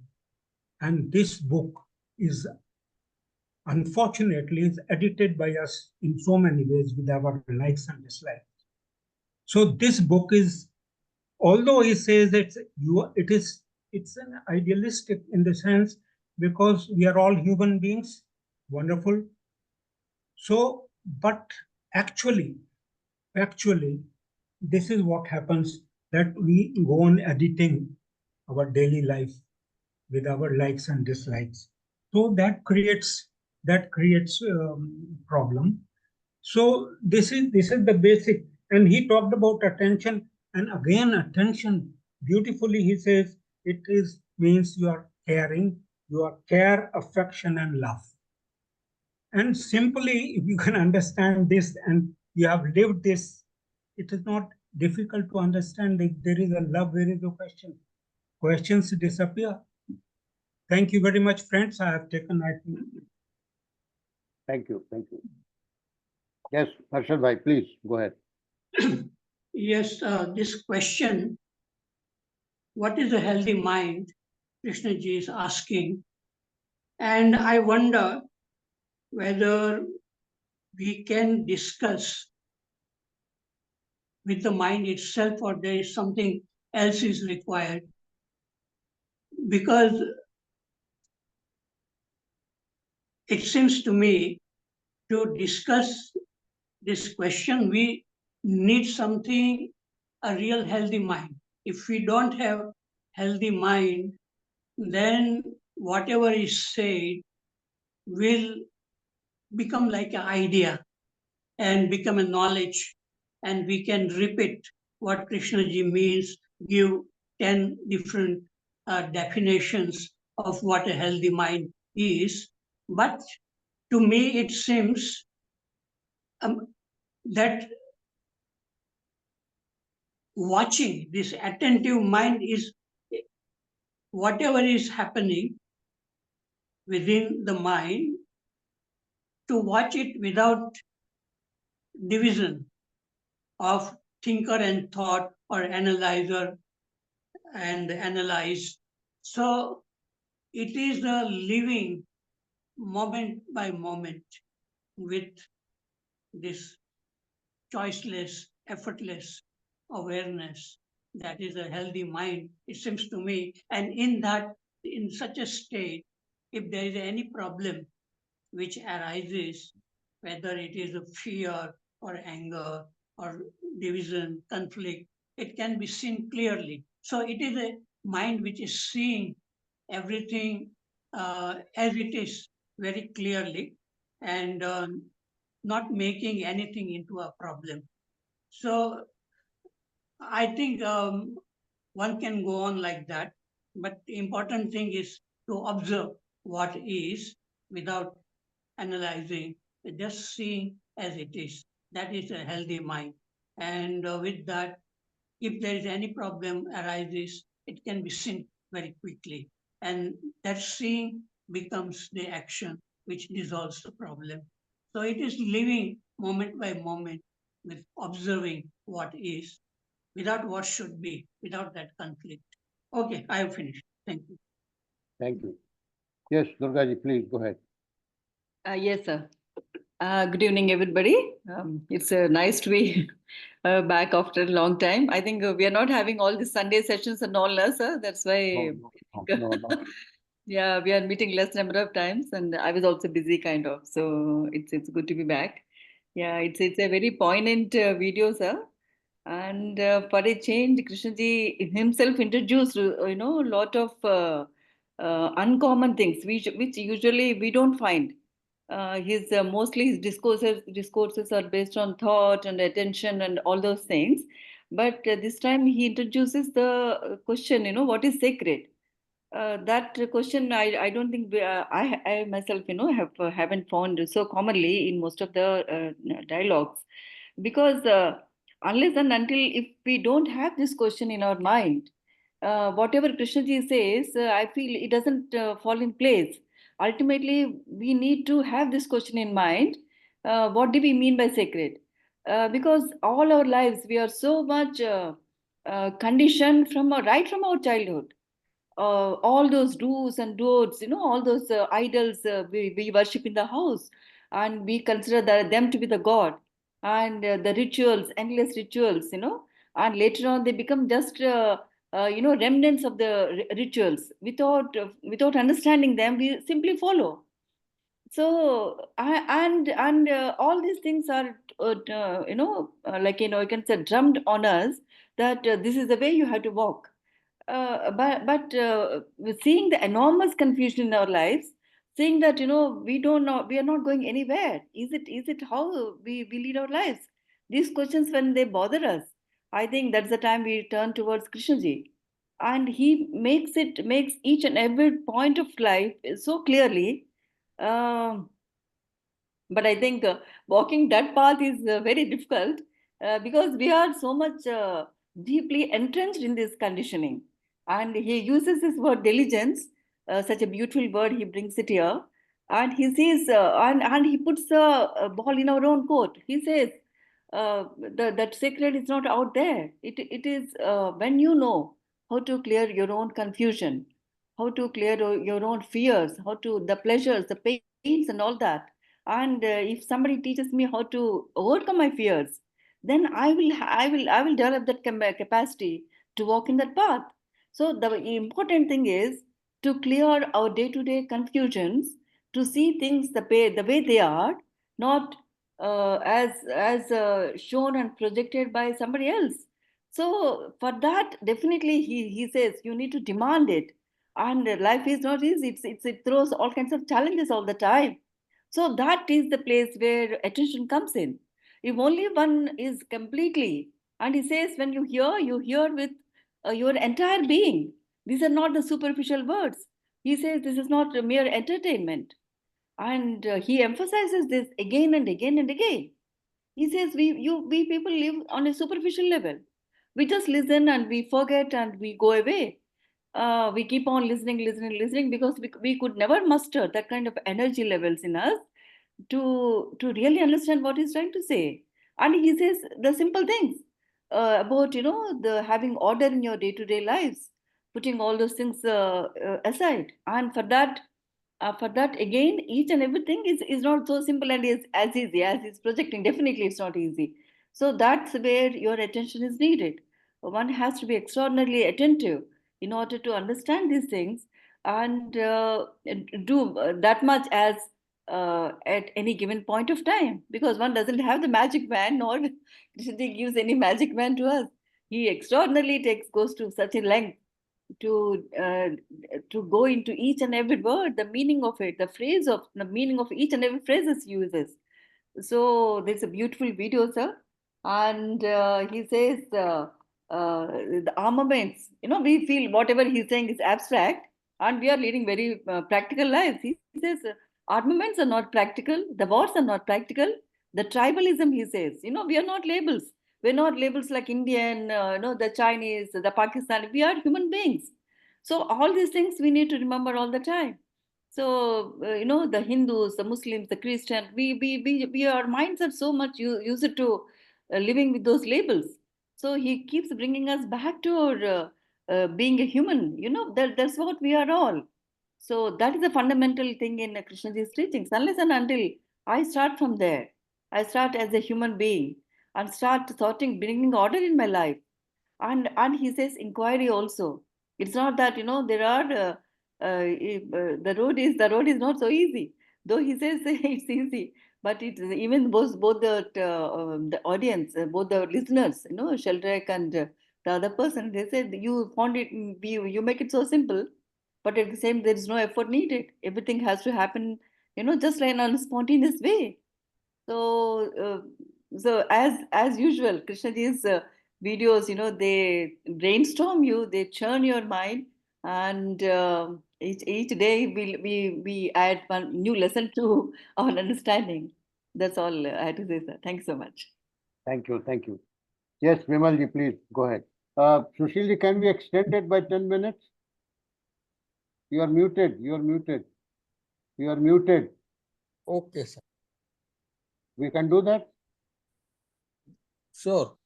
And this book is, unfortunately, is edited by us in so many ways with our likes and dislikes. So this book is, although he says that it's an idealistic in the sense because we are all human beings, wonderful. So, but actually, this is what happens, that we go on editing our daily life with our likes and dislikes. So that creates problem. So this is the basic. And he talked about attention, and again attention beautifully he says it is means you are caring, your care, affection, and love. And simply, if you can understand this and you have lived this, it is not difficult to understand. If there is a love, there is no question. Questions disappear. Thank you very much, friends. I have taken, I think. Thank you. Thank you. Yes, Harshad bhai, please go ahead. Yes, this question, what is a healthy mind? Krishnaji is asking. And I wonder whether we can discuss with the mind itself or there is something else is required. Because it seems to me to discuss this question, we need something, a real healthy mind. If we don't have healthy mind, then whatever is said will become like an idea and become a knowledge, and we can repeat what Krishnaji means, give 10 different definitions of what a healthy mind is. But to me, it seems that watching this attentive mind is whatever is happening within the mind, to watch it without division of thinker and thought or analyzer and analyzed. So it is a living moment by moment with this choiceless, effortless awareness. That is a healthy mind, it seems to me. And in that, in such a state, if there is any problem which arises, whether it is a fear or anger or division, conflict, it can be seen clearly. So it is a mind which is seeing everything as it is very clearly, and not making anything into a problem. So I think one can go on like that, but the important thing is to observe what is without analyzing, just seeing as it is. That is a healthy mind. And with that, if there is any problem arises, it can be seen very quickly. And that seeing becomes the action which dissolves the problem. So it is living moment by moment with observing what is, without what should be, without that conflict. Okay, I have finished. Thank you. Thank you. Yes, Durgaji, please go ahead. Yes, sir. Good evening, everybody. It's nice to be back after a long time. I think we are not having all the Sunday sessions and all, sir. That's why. No. Yeah, we are meeting less number of times, and I was also busy, kind of. So it's good to be back. Yeah, it's a very poignant video, sir. And for a change, Krishnaji himself introduced, a lot of uncommon things which usually we don't find. His mostly his discourses are based on thought and attention and all those things. But this time he introduces the question, what is sacred? That question, I don't think I myself, haven't found so commonly in most of the dialogues, because unless and until if we don't have this question in our mind, whatever Krishnaji says, I feel it doesn't fall in place. Ultimately, we need to have this question in mind. What do we mean by sacred? Because all our lives we are so much conditioned right from our childhood. All those do's and don'ts, all those idols we worship in the house, and we consider them to be the god, and the rituals, endless rituals, and later on they become just remnants of the rituals. Without understanding them, we simply follow. So and all these things are you can say drummed on us, that this is the way you have to walk. But seeing the enormous confusion in our lives, seeing that we don't know, we are not going anywhere. Is it how we lead our lives? These questions, when they bother us, I think that's the time we turn towards Krishnaji, and he makes each and every point of life so clearly. Um, but I think walking that path is very difficult, because we are so much deeply entrenched in this conditioning. And he uses this word diligence, such a beautiful word, he brings it here. And he says, and he puts the ball in our own court. He says, that sacred is not out there. It is when you know how to clear your own confusion, how to clear your own fears, how to the pleasures, the pains, and all that. And if somebody teaches me how to overcome my fears, then I will develop that capacity to walk in that path. So the important thing is to clear our day-to-day confusions, to see things the way they are, not as shown and projected by somebody else. So for that, definitely he says you need to demand it. And life is not easy. It throws all kinds of challenges all the time. So that is the place where attention comes in. If only one is completely, and he says, when you hear with your entire being. These are not the superficial words. He says this is not a mere entertainment. And he emphasizes this again and again and again. He says we people live on a superficial level. We just listen and we forget and we go away. We keep on listening because we could never muster that kind of energy levels in us to really understand what he's trying to say. And he says the simple things about the having order in your day-to-day lives, putting all those things aside. And for that again, each and everything is not so simple and is as easy as he's projecting. Definitely it's not easy. So that's where your attention is needed. One has to be extraordinarily attentive in order to understand these things, and do that much as at any given point of time, because one doesn't have the magic man, nor Krishna gives any magic man to us. He extraordinarily goes to such a length to go into each and every word, the meaning of it, the meaning of each and every phrase he uses. So there's a beautiful video, sir. And he says the armaments, we feel whatever he's saying is abstract, and we are leading very practical lives. He says armaments are not practical, the wars are not practical, the tribalism, he says, we are not labels. We're not labels like Indian, the Chinese, the Pakistani. We are human beings. So all these things we need to remember all the time. So the Hindus, the Muslims, the Christians, our minds are so much used to living with those labels. So he keeps bringing us back to our being a human. That's what we are all. So that is a fundamental thing in Krishnaji's teachings. Unless and until I start from there, I start as a human being and start thoughting, bringing order in my life. And he says inquiry also. It's not that there are the road is not so easy. Though he says it's easy, but it even both the audience, both the listeners, Sheldrake and the other person, they said you found it, you make it so simple, but at the same there is no effort needed. Everything has to happen, just like in a spontaneous way. So, so as usual, Krishnaji's videos, they brainstorm you, they churn your mind, and each day we add one new lesson to our understanding. That's all I had to say, sir. Thank you so much. Thank you, thank you. Yes, Vimalji, please go ahead. Sushilji, can we extend it by 10 minutes? You are muted, you are muted. You are muted. Okay, sir. We can do that? Sure.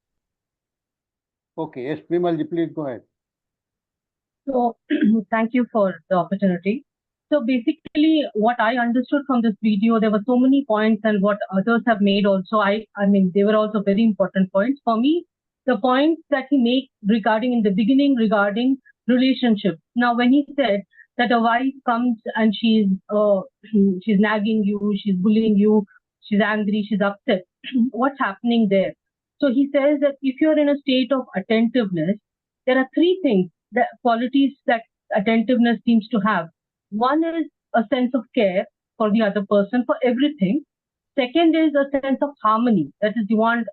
Okay, yes, Vimalji, please go ahead. So thank you for the opportunity. So basically what I understood from this video, there were so many points, and what others have made also, I mean, they were also very important points. For me, the points that he made regarding in the beginning regarding relationships. Now, when he said that a wife comes and she's nagging you, she's bullying you, she's angry, she's upset, what's happening there? So he says that if you're in a state of attentiveness, there are three things, the qualities that attentiveness seems to have. One is a sense of care for the other person, for everything. Second is a sense of harmony. That is, you want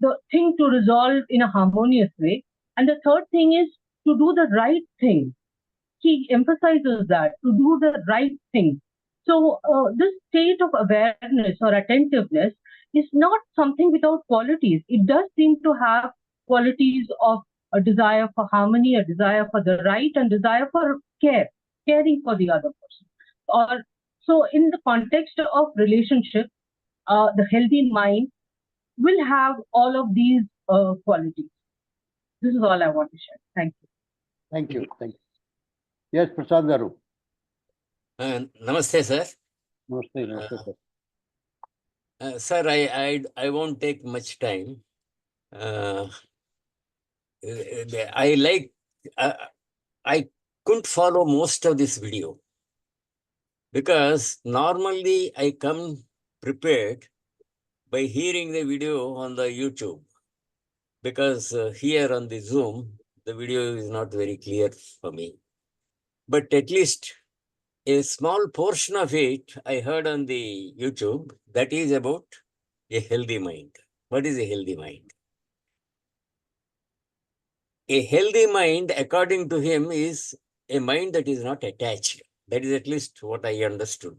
the thing to resolve in a harmonious way. And the third thing is to do the right thing. He emphasizes that, to do the right thing. So this state of awareness or attentiveness is not something without qualities. It does seem to have qualities of a desire for harmony, a desire for the right, and desire for care, caring for the other person. So in the context of relationship, the healthy mind will have all of these qualities. This is all I want to share. Thank you. Thank you. Thank you. Yes, Prasad Garu. Namaste, sir. Namaste, namaste, sir. Sir, I won't take much time. I couldn't follow most of this video because normally I come prepared by hearing the video on the YouTube, because here on the Zoom, the video is not very clear for me. But at least a small portion of it I heard on the YouTube, that is about a healthy mind. What is a healthy mind? A healthy mind, according to him, is a mind that is not attached. That is at least what I understood.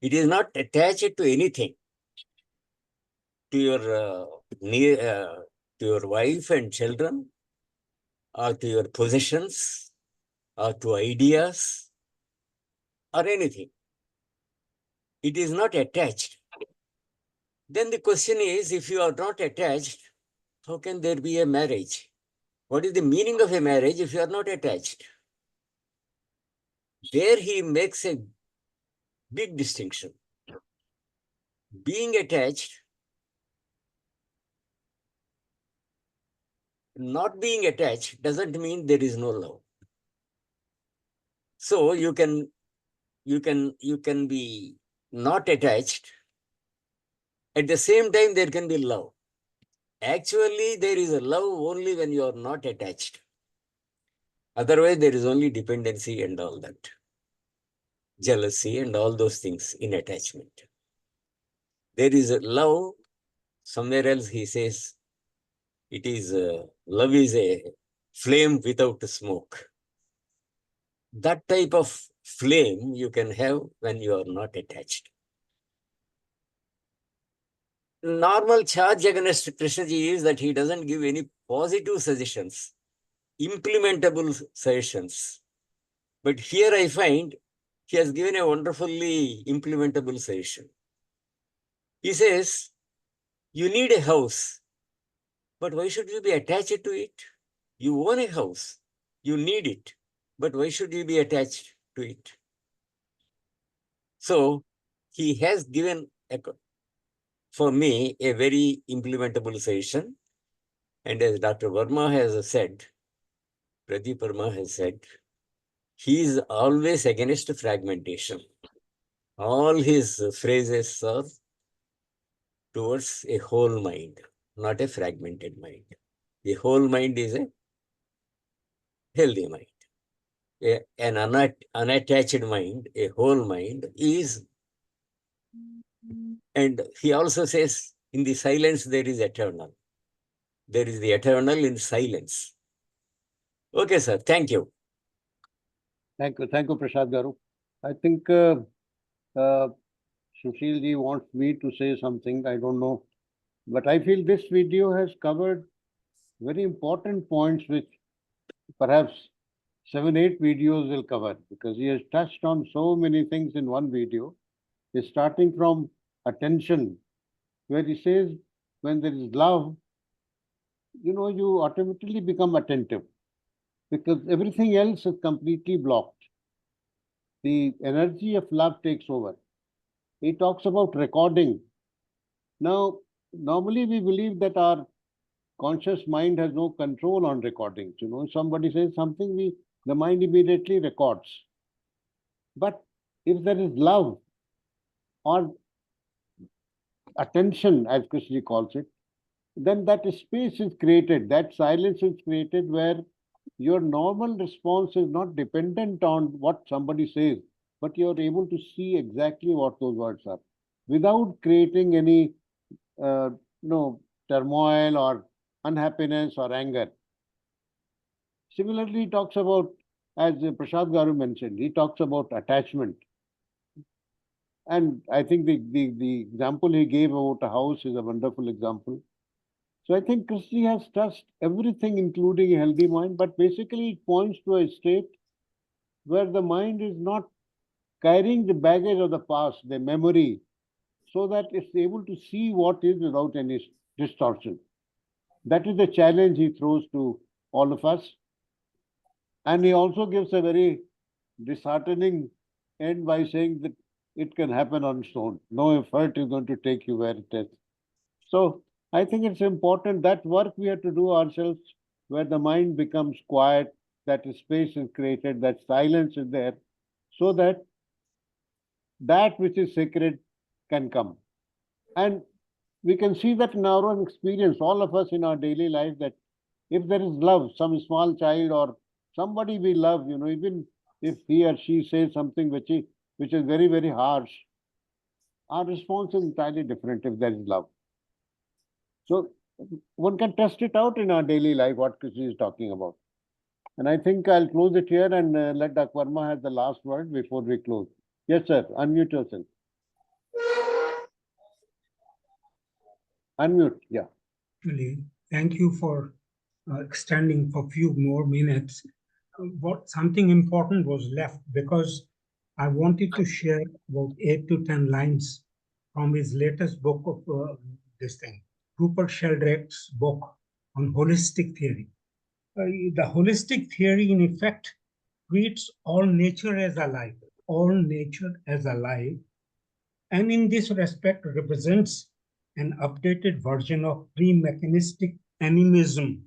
It is not attached to anything, to your wife and children, or to your possessions, or to ideas, or anything. It is not attached. Then the question is, if you are not attached, how can there be a marriage? What is the meaning of a marriage if you are not attached? There he makes a big distinction. Being attached, not being attached doesn't mean there is no love. So you can be not attached. At the same time, there can be love. Actually, there is a love only when you are not attached. Otherwise, there is only dependency and all that. Jealousy and all those things in attachment. There is a love. Somewhere else he says, it is love is a flame without smoke. That type of flame you can have when you are not attached. Normal charge against Krishnaji is that he doesn't give any positive suggestions, implementable suggestions. But here I find he has given a wonderfully implementable suggestion. He says, you need a house, but why should you be attached to it? You own a house, you need it, but why should you be attached to it? So he has given, for me, a very implementable suggestion. And as Dr. Verma has said, Pradeep Verma has said, he is always against fragmentation. All his phrases are towards a whole mind, not a fragmented mind. The whole mind is a healthy mind. An unattached mind, a whole mind is, and he also says, in the silence there is eternal. There is the eternal in silence. Okay, sir. Thank you. Thank you, Prasad Garu. I think Sushil ji wants me to say something. I don't know, but I feel this video has covered very important points, which perhaps 7-8 videos will cover, because he has touched on so many things in one video. He's starting from attention, where he says when there is love, you automatically become attentive, because everything else is completely blocked. The energy of love takes over. He talks about recording. Now, normally we believe that our conscious mind has no control on recordings. Somebody says something, the mind immediately records. But if there is love or attention, as Krishna calls it, then that space is created, that silence is created, where your normal response is not dependent on what somebody says, but you're able to see exactly what those words are without creating any turmoil or unhappiness or anger. Similarly, he talks about, as Prasad Garu mentioned, he talks about attachment. And I think the example he gave about a house is a wonderful example. So I think Krishna has touched everything, including a healthy mind, but basically it points to a state where the mind is not carrying the baggage of the past, the memory, so that it's able to see what is without any distortion. That is the challenge he throws to all of us. And he also gives a very disheartening end by saying that it can happen on its own. No effort is going to take you where it is. So I think it's important that work we have to do ourselves, where the mind becomes quiet, that space is created, that silence is there, so that that which is sacred can come. And we can see that in our own experience, all of us in our daily life, that if there is love, some small child or somebody we love, even if he or she says something which is very, very harsh, our response is entirely different if there is love. So one can test it out in our daily life, what Krishna is talking about. And I think I'll close it here and let Dr. Verma have the last word before we close. Yes, sir. Unmute yourself. Unmute, yeah. Thank you for extending for a few more minutes. Something important was left, because I wanted to share about 8 to 10 lines from his latest book of Rupert Sheldrake's book on holistic theory. The holistic theory, in effect, treats all nature as alive, and in this respect represents an updated version of pre-mechanistic animism.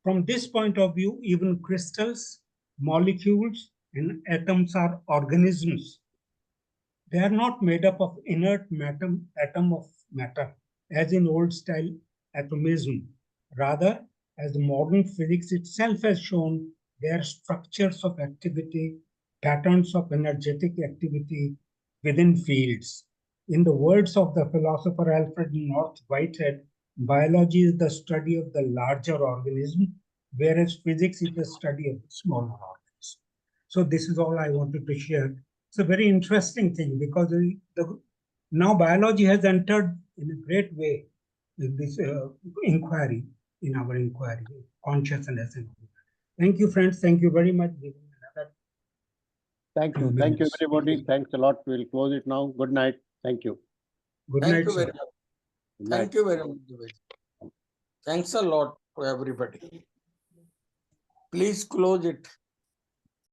From this point of view, even crystals, molecules, and atoms are organisms. They are not made up of inert atom of matter, as in old-style atomism. Rather, as the modern physics itself has shown, they are structures of activity, patterns of energetic activity within fields. In the words of the philosopher Alfred North Whitehead, biology is the study of the larger organism, whereas physics is the study of the smaller organism. So this is all I wanted to share. It's a very interesting thing, because now biology has entered in a great way in this inquiry, consciousness. Thank you, friends. Thank you very much. Thank you. Thank you, everybody. Thanks a lot. We'll close it now. Good night. Thank you. Good night, sir. Thank you very much. Thanks a lot to everybody. Please close it.